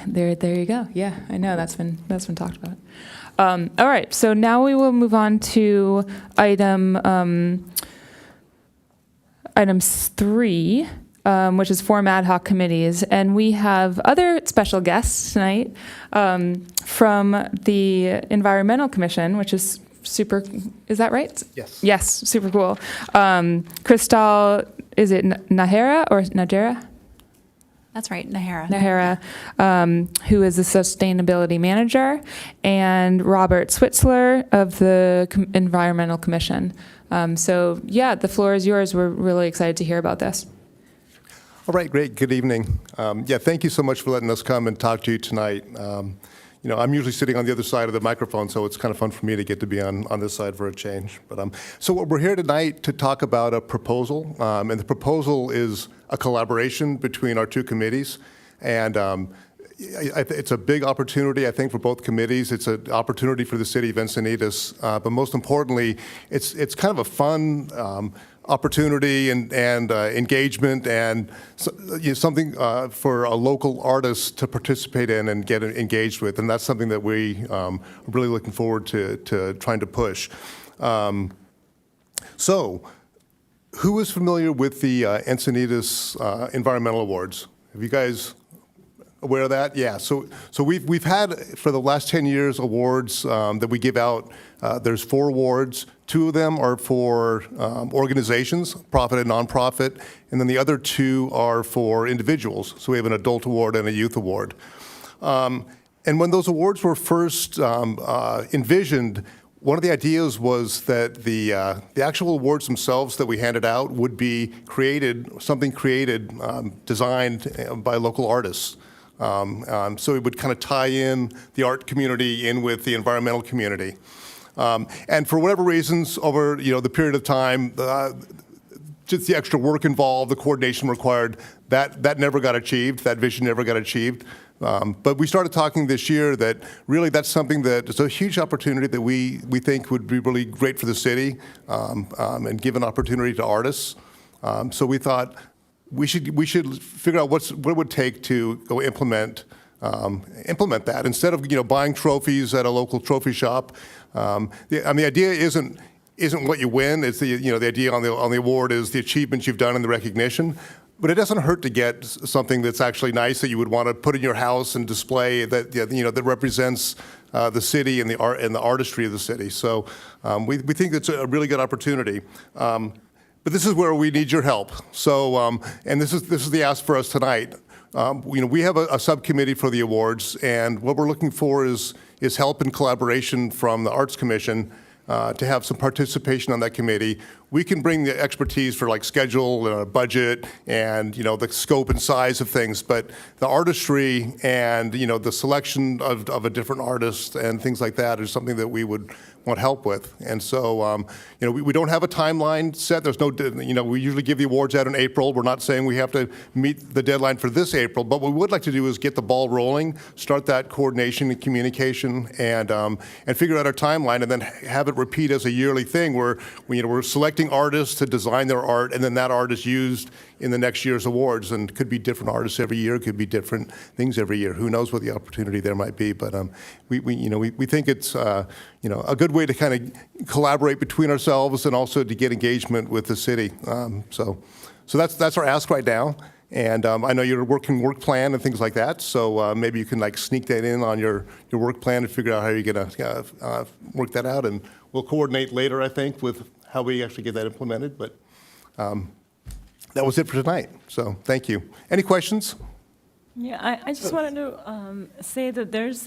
There you go. Yeah, I know that's been talked about. All right, so now we will move on to items 3, which is form ad hoc committees, and we have other special guests tonight from the Environmental Commission, which is super. Is that right? Yes. Yes, super cool. Crystal, is it Nahara or Najera? That's right, Nahara. Nahara, who is the Sustainability Manager, and Robert Switzler of the Environmental Commission. So yeah, the floor is yours. We're really excited to hear about this. All right, great. Good evening. Yeah, thank you so much for letting us come and talk to you tonight. You know, I'm usually sitting on the other side of the microphone, so it's kind of fun for me to get to be on this side for a change. But so we're here tonight to talk about a proposal, and the proposal is a collaboration between our two committees, and it's a big opportunity, I think, for both committees. It's an opportunity for the city of Encinitas, but most importantly, it's kind of a fun opportunity and engagement and something for a local artist to participate in and get engaged with, and that's something that we are really looking forward to trying to push. So, who is familiar with the Encinitas Environmental Awards? Have you guys aware of that? Yeah. So we've had for the last 10 years awards that we give out. There's 4 awards. 2 of them are for organizations, profit and nonprofit, and then the other 2 are for individuals. So we have an adult award and a youth award. And when those awards were first envisioned, one of the ideas was that the actual awards themselves that we handed out would be something created, designed by local artists. So it would kind of tie in the art community in with the environmental community. And for whatever reasons, over the period of time, just the extra work involved, the coordination required, that never got achieved. That vision never got achieved. But we started talking this year that really that's something that is a huge opportunity that we think would be really great for the city and give an opportunity to artists. So we thought we should figure out what it would take to go implement that instead of buying trophies at a local trophy shop. The idea isn't what you win. It's the idea on the award is the achievements you've done and the recognition. But it doesn't hurt to get something that's actually nice that you would want to put in your house and display that represents the city and the art and the artistry of the city. So we think it's a really good opportunity. But this is where we need your help. So and this is the ask for us tonight. We have a subcommittee for the awards, and what we're looking for is help and collaboration from the Arts Commission to have some participation on that committee. We can bring the expertise for like schedule, budget, and the scope and size of things, but the artistry and the selection of a different artist and things like that is something that we would want help with. And so, we don't have a timeline set. There's no, we usually give the awards out in April. We're not saying we have to meet the deadline for this April, but what we would like to do is get the ball rolling, start that coordination and communication, and figure out our timeline, and then have it repeat as a yearly thing where we're selecting artists to design their art, and then that art is used in the next year's awards, and could be different artists every year, could be different things every year. Who knows what the opportunity there might be? But we think it's a good way to kind of collaborate between ourselves and also to get engagement with the city. So that's our ask right now. And I know you're working work plan and things like that, so maybe you can sneak that in on your work plan and figure out how you're going to work that out. And we'll coordinate later, I think, with how we actually get that implemented. But that was it for tonight. So thank you. Any questions? Yeah, I just wanted to say that there's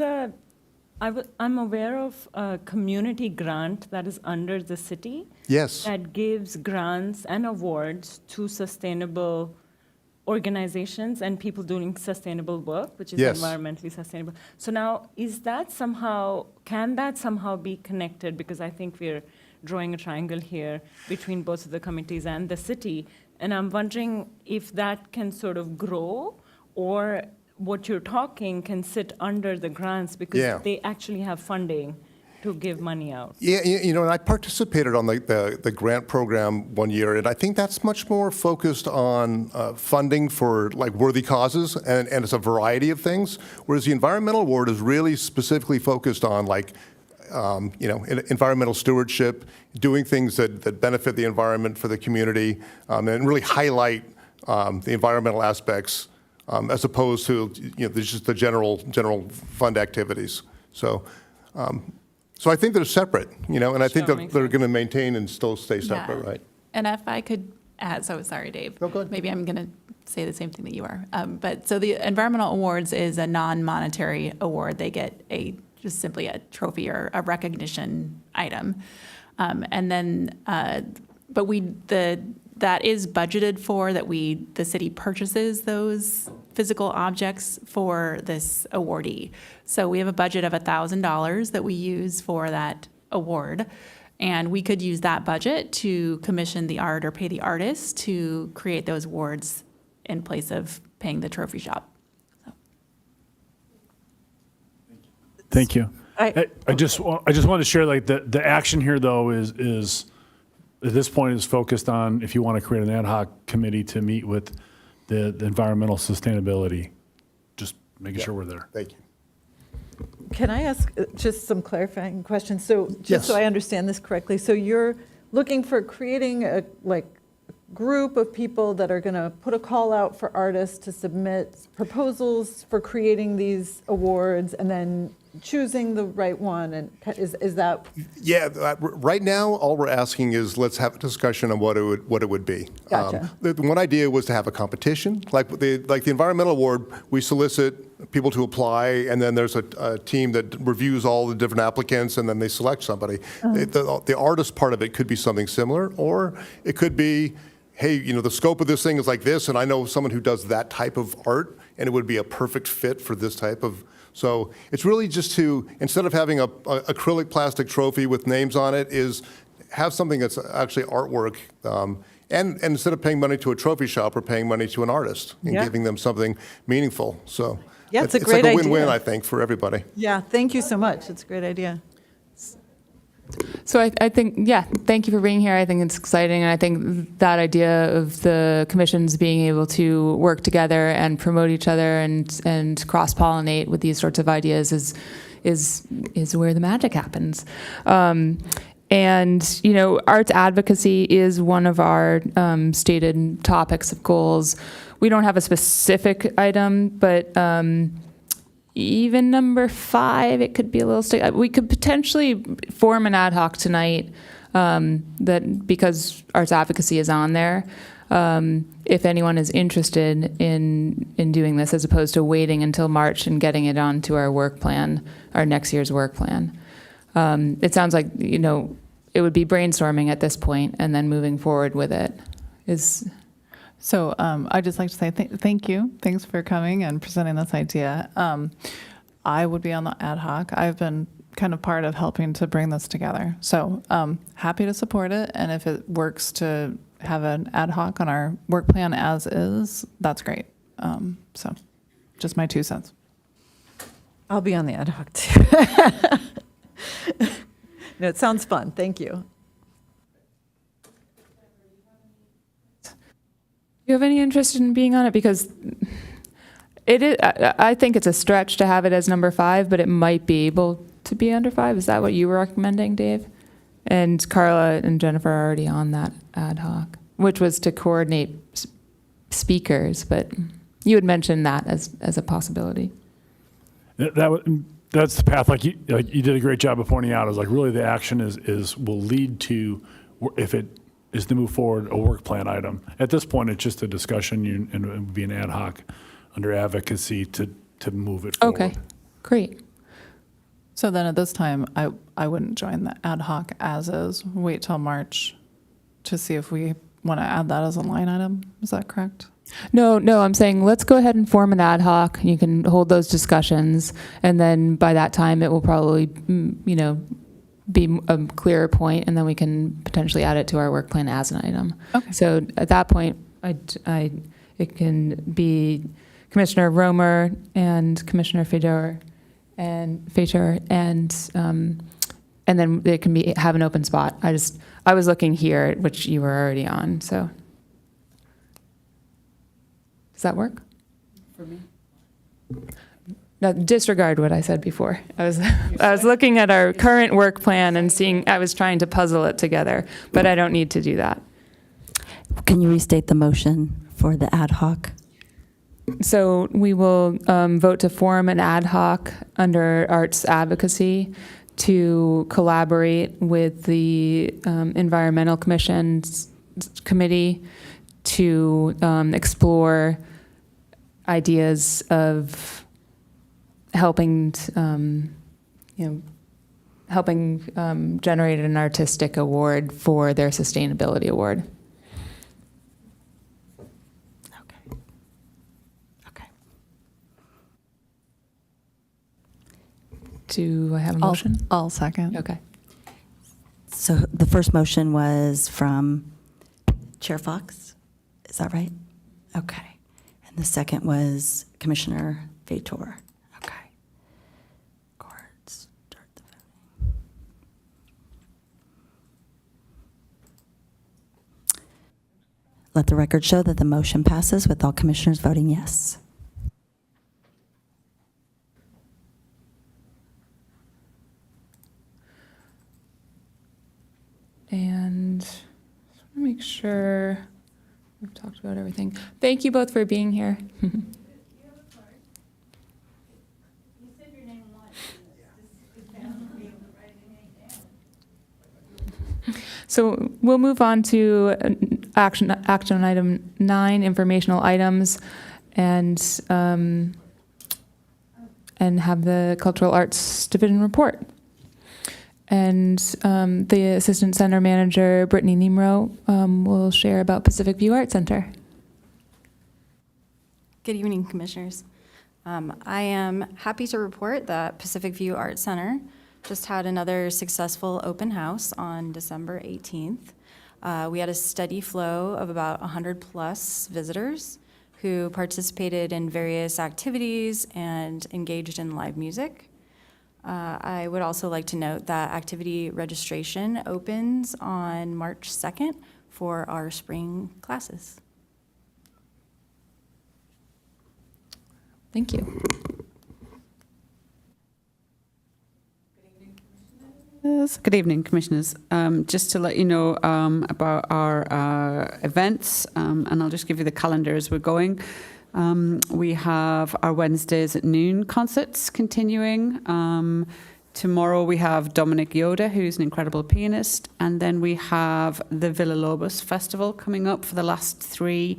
I'm aware of a community grant that is under the city. Yes. That gives grants and awards to sustainable organizations and people doing sustainable work, which is Yes. environmentally sustainable. So now, can that somehow be connected? Because I think we're drawing a triangle here between both of the committees and the city. And I'm wondering if that can sort of grow, or what you're talking can sit under the grants because they actually have funding to give money out. Yeah, and I participated on the grant program one year, and I think that's much more focused on funding for worthy causes, and it's a variety of things, whereas the environmental award is really specifically focused on environmental stewardship, doing things that benefit the environment for the community, and really highlight the environmental aspects as opposed to just the general fund activities. So I think they're separate, and I think that they're going to maintain and still stay separate, right? And if I could add, so sorry, Dave. No, go ahead. Maybe I'm going to say the same thing that you are. But so the Environmental Awards is a non-monetary award. They get just simply a trophy or a recognition item. And then, but the that is budgeted for, that the city purchases those physical objects for this awardee. So we have a budget of $1,000 that we use for that award. And we could use that budget to commission the art or pay the artist to create those awards in place of paying the trophy shop. Thank you. I- I just wanted to share, like, the action here, though, is at this point is focused on if you want to create an ad hoc committee to meet with the environmental sustainability. Just making sure we're there. Thank you. Can I ask just some clarifying questions? So just so Yes. I understand this correctly, so you're looking for creating a group of people that are going to put a call out for artists to submit proposals for creating these awards and then choosing the right one, and is that? Yeah, right now, all we're asking is let's have a discussion on what it would be. Gotcha. The one idea was to have a competition, like the environmental award. We solicit people to apply, and then there's a team that reviews all the different applicants, and then they select somebody. The artist part of it could be something similar, or it could be, hey, the scope of this thing is like this, and I know someone who does that type of art, and it would be a perfect fit for this type of. So it's really just to, instead of having a acrylic plastic trophy with names on it, is have something that's actually artwork. And instead of paying money to a trophy shop, we're paying money to an artist and Yeah. giving them something meaningful. So Yeah, it's a it's great like a win-win, idea. I think, for everybody. Yeah, thank you so much. It's a great idea. So I think, yeah, thank you for being here. I think it's exciting. And I think that idea of the commissions being able to work together and promote each other and cross-pollinate with these sorts of ideas is where the magic happens. And, arts advocacy is one of our stated topics of goals. We don't have a specific item, but even number 5, it could be a little we could potentially form an ad hoc tonight that, because arts advocacy is on there, if anyone is interested in doing this, as opposed to waiting until March and getting it onto our work plan, our next year's work plan. It sounds like, it would be brainstorming at this point and then moving forward with it. So I'd just like to say thank you. Thanks for coming and presenting this idea. I would be on the ad hoc. I've been kind of part of helping to bring this together. So happy to support it. And if it works to have an ad hoc on our work plan as is, that's great. So just my 2 cents. I'll be on the ad hoc too. No, it sounds fun. Thank you. Do you have any interest in being on it? Because it is, I think it's a stretch to have it as number 5, but it might be able to be under 5. Is that what you were recommending, Dave? And Carla and Jennifer are already on that ad hoc, which was to coordinate speakers, but you had mentioned that as a possibility. That's the path. Like you did a great job of pointing out. Is like really the action will lead to, if it is to move forward, a work plan item. At this point, it's just a discussion, and it would be an ad hoc under advocacy to move it forward. Okay, great. So then at this time, I wouldn't join the ad hoc as is. Wait till March to see if we want to add that as a line item. Is that correct? No, I'm saying let's go ahead and form an ad hoc. You can hold those discussions, and then by that time, it will probably, be a clearer point, and then we can potentially add it to our work plan as an item. Okay. So at that point, it can be Commissioner Romer and Commissioner Fedor and then it can have an open spot. I was looking here, which you were already on, so. Does that work? For me? No, disregard what I said before. I was looking at our current work plan and I was trying to puzzle it together, but I don't need to do that. Can you restate the motion for the ad hoc? So we will vote to form an ad hoc under arts advocacy to collaborate with the Environmental Committee to explore ideas of helping generate an artistic award for their sustainability award. Do I have a motion? I'll second. Okay. So the first motion was from Chair Fox, is that right? Okay. And the second was Commissioner Vator. Okay. Court, start the voting. Let the record show that the motion passes with all commissioners voting yes. And just want to make sure we've talked about everything. Thank you both for being here. So we'll move on to action item 9, informational items, and have the Cultural Arts Division report. And the Assistant Center Manager, Brittany Nimro, will share about Pacific View Art Center. Good evening, Commissioners. I am happy to report that Pacific View Art Center just had another successful open house on December 18th. We had a steady flow of about 100 plus visitors who participated in various activities and engaged in live music. I would also like to note that activity registration opens on March 2nd for our spring classes. Thank you. Good evening, Commissioners. Just to let you know about our events, and I'll just give you the calendar as we're going. We have our Wednesdays at noon concerts continuing. Tomorrow we have Dominic Yoda, who's an incredible pianist, and then we have the Villa Lobos Festival coming up for the last 3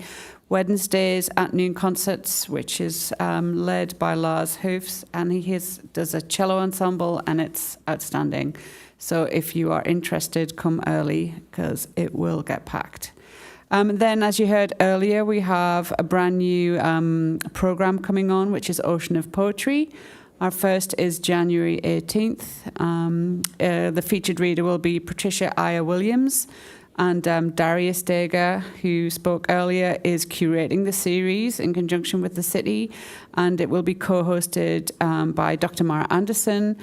Wednesdays at noon concerts, which is led by Lars Hoofs, and he does a cello ensemble, and it's outstanding. So if you are interested, come early, because it will get packed. Then, as you heard earlier, we have a brand new program coming on, which is Ocean of Poetry. Our first is January 18th. The featured reader will be Patricia Aya Williams, and Darius Dager, who spoke earlier, is curating the series in conjunction with the city, and it will be co-hosted by Dr. Mara Anderson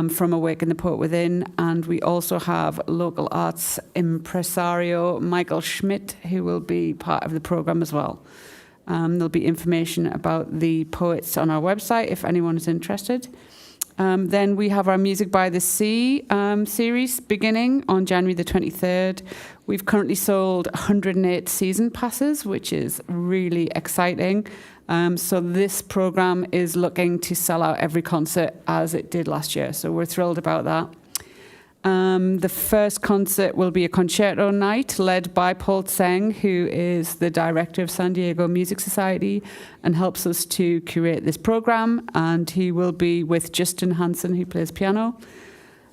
from Awaken the Poet Within, and we also have local arts impresario Michael Schmidt, who will be part of the program as well. There'll be information about the poets on our website if anyone is interested. Then we have our Music by the Sea series beginning on January the 23rd. We've currently sold 108 season passes, which is really exciting. So this program is looking to sell out every concert as it did last year. So we're thrilled about that. The first concert will be a concerto night led by Paul Tseng, who is the director of San Diego Music Society and helps us to curate this program. And he will be with Justin Hansen, who plays piano.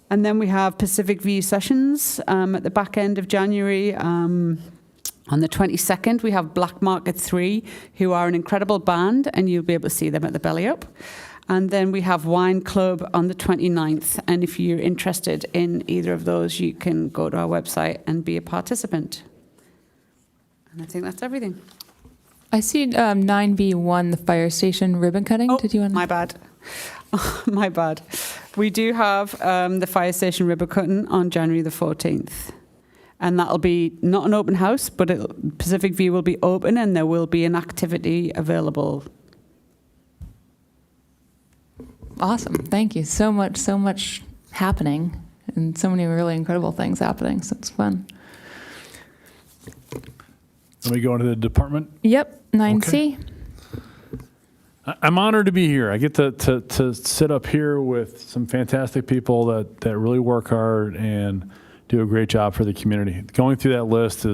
And then we have Pacific View Sessions at the back end of January. On the 22nd, we have Black Market 3, who are an incredible band, and you'll be able to see them at the Belly Up. And then we have Wine Club on the 29th. And if you're interested in either of those, you can go to our website and be a participant. And I think that's everything. I see 9B1, the fire station ribbon cutting. Oh, Did you want? My bad. My bad. We do have the fire station ribbon cutting on January the 14th. And that'll be not an open house, but Pacific View will be open and there will be an activity available. Awesome. Thank you. So much happening and so many really incredible things happening. So it's fun. Let me go into the department. Yep. 9C. I'm honored to be here. I get to sit up here with some fantastic people that really work hard and do a great job for the community. Going through that list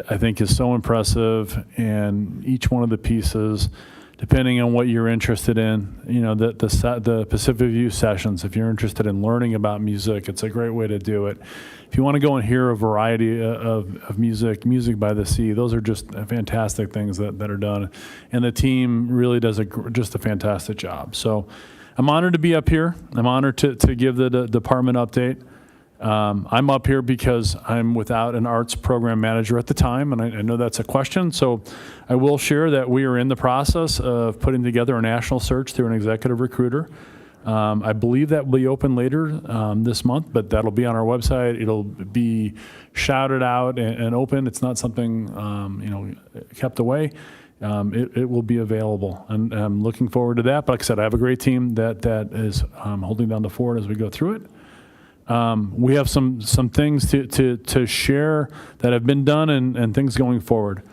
I think is so impressive, and each one of the pieces, depending on what you're interested in, the Pacific View sessions, if you're interested in learning about music, it's a great way to do it. If you want to go and hear a variety of music by the sea, those are just fantastic things that are done. And the team really does just a fantastic job. So I'm honored to be up here. I'm honored to give the department update. I'm up here because I'm without an arts program manager at the time, and I know that's a question. So I will share that we are in the process of putting together a national search through an executive recruiter. I believe that will be open later this month, but that'll be on our website. It'll be shouted out and open. It's not something kept away. It will be available, and I'm looking forward to that. But like I said, I have a great team that is holding down the fort as we go through it. We have some things to share that have been done and things going forward.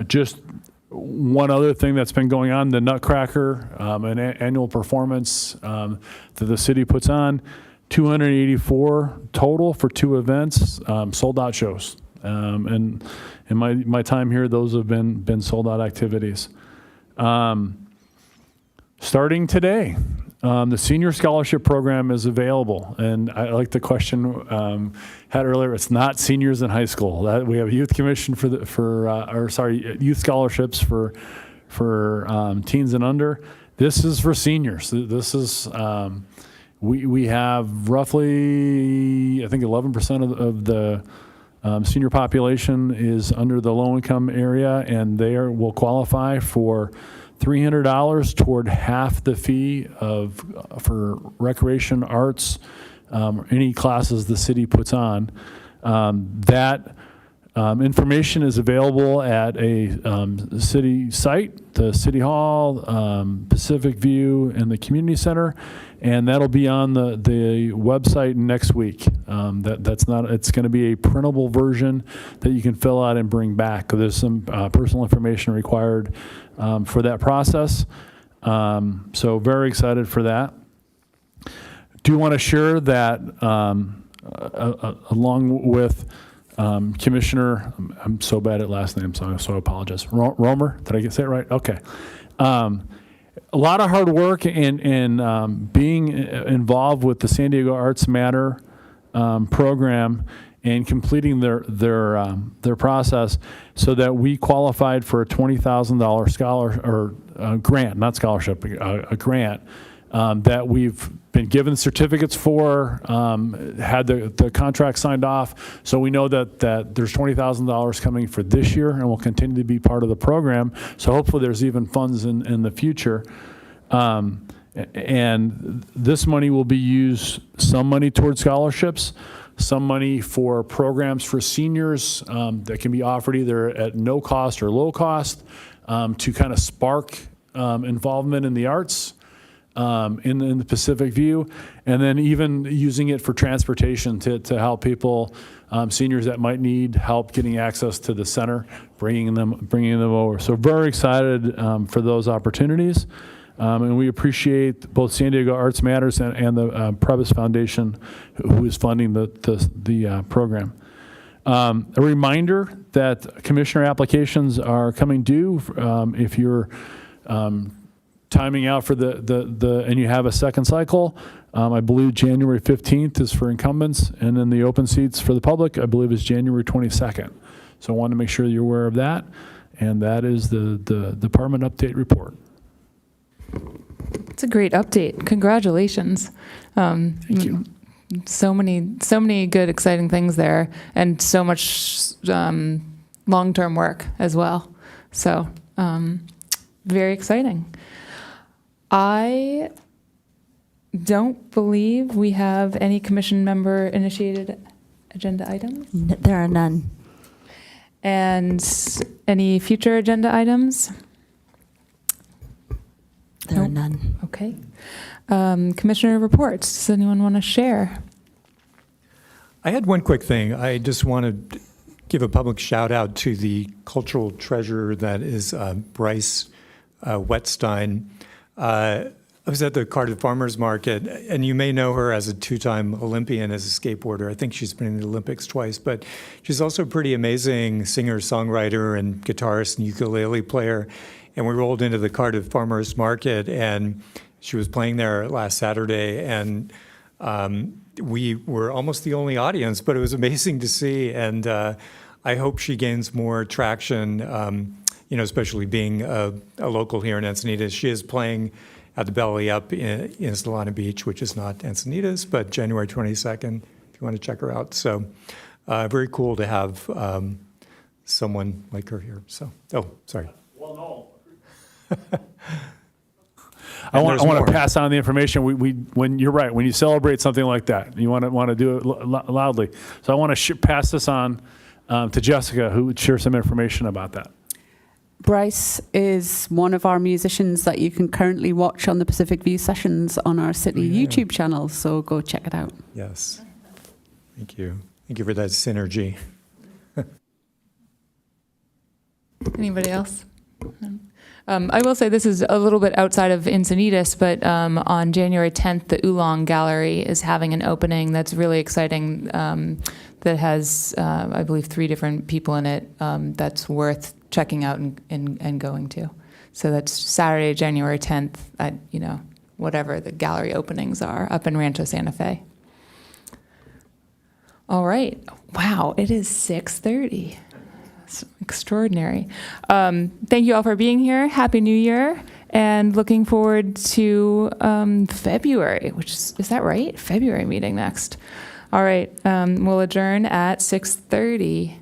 Just one other thing that's been going on, the Nutcracker, an annual performance that the city puts on, 284 total for 2 events, sold out shows. And in my time here, those have been sold out activities. Starting today, the senior scholarship program is available, and I like the question had earlier. It's not seniors in high school. We have a youth commission youth scholarships for teens and under. This is for seniors. This is we have roughly, I think, 11% of the senior population is under the low income area, and they will qualify for $300 toward half the fee for recreation, arts, any classes the city puts on. That information is available at a city site, the City Hall, Pacific View, and the Community Center, and that'll be on the website next week. It's going to be a printable version that you can fill out and bring back. There's some personal information required for that process. So very excited for that. Do want to share that along with Commissioner, I'm so bad at last names, so I apologize. Romer, did I say it right? Okay. A lot of hard work in being involved with the San Diego Arts Matter program and completing their process so that we qualified for a $20,000 grant, not scholarship, a grant that we've been given certificates for, had the contract signed off. So we know that there's $20,000 coming for this year, and will continue to be part of the program. So hopefully there's even funds in the future. And this money will be used, some money towards scholarships, some money for programs for seniors that can be offered either at no cost or low cost to kind of spark involvement in the arts. In the Pacific View, and then even using it for transportation to help people, seniors that might need help getting access to the center, bringing them over. So very excited for those opportunities, and we appreciate both San Diego Arts Matters and the Previs Foundation, who is funding the program. A reminder that commissioner applications are coming due. If you're timing out for and you have a second cycle, I believe January 15th is for incumbents, and then the open seats for the public, I believe, is January 22nd. So I want to make sure you're aware of that, and that is the department update report. It's a great update. Congratulations. Thank you. So many good, exciting things there, and so much long-term work as well. So very exciting. I don't believe we have any commission member initiated agenda items. There are none. And any future agenda items? There are none. Okay. Commissioner reports. Does anyone want to share? I had one quick thing. I just want to give a public shout out to the cultural treasure that is Bryce Wetstein. I was at the Cardiff Farmers Market, and you may know her as a 2-time Olympian as a skateboarder. I think she's been in the Olympics twice, but she's also a pretty amazing singer, songwriter, and guitarist and ukulele player. And we rolled into the Cardiff Farmers Market, and she was playing there last Saturday, and we were almost the only audience, but it was amazing to see, and I hope she gains more traction, especially being a local here in Encinitas. She is playing at the Belly Up in Solana Beach, which is not Encinitas, but January 22nd, if you want to check her out. So very cool to have someone like her here. So, oh, sorry. Well, no. I want to pass on the information. When you're right, when you celebrate something like that, you want to do it loudly. So I want to pass this on to Jessica, who would share some information about that. Bryce is one of our musicians that you can currently watch on the Pacific View sessions on our city YouTube channel, so go check it out. Yes. Thank you. Thank you for that synergy. Anybody else? I will say this is a little bit outside of Encinitas, but on January 10th, the Oolong Gallery is having an opening that's really exciting that has, I believe, 3 different people in it that's worth checking out and going to. So that's Saturday, January 10th at, whatever the gallery openings are up in Rancho Santa Fe. All right. Wow, it is 6:30. It's extraordinary. Thank you all for being here. Happy New Year. And looking forward to February, which is that right? February meeting next. All right. We'll adjourn at 6:30.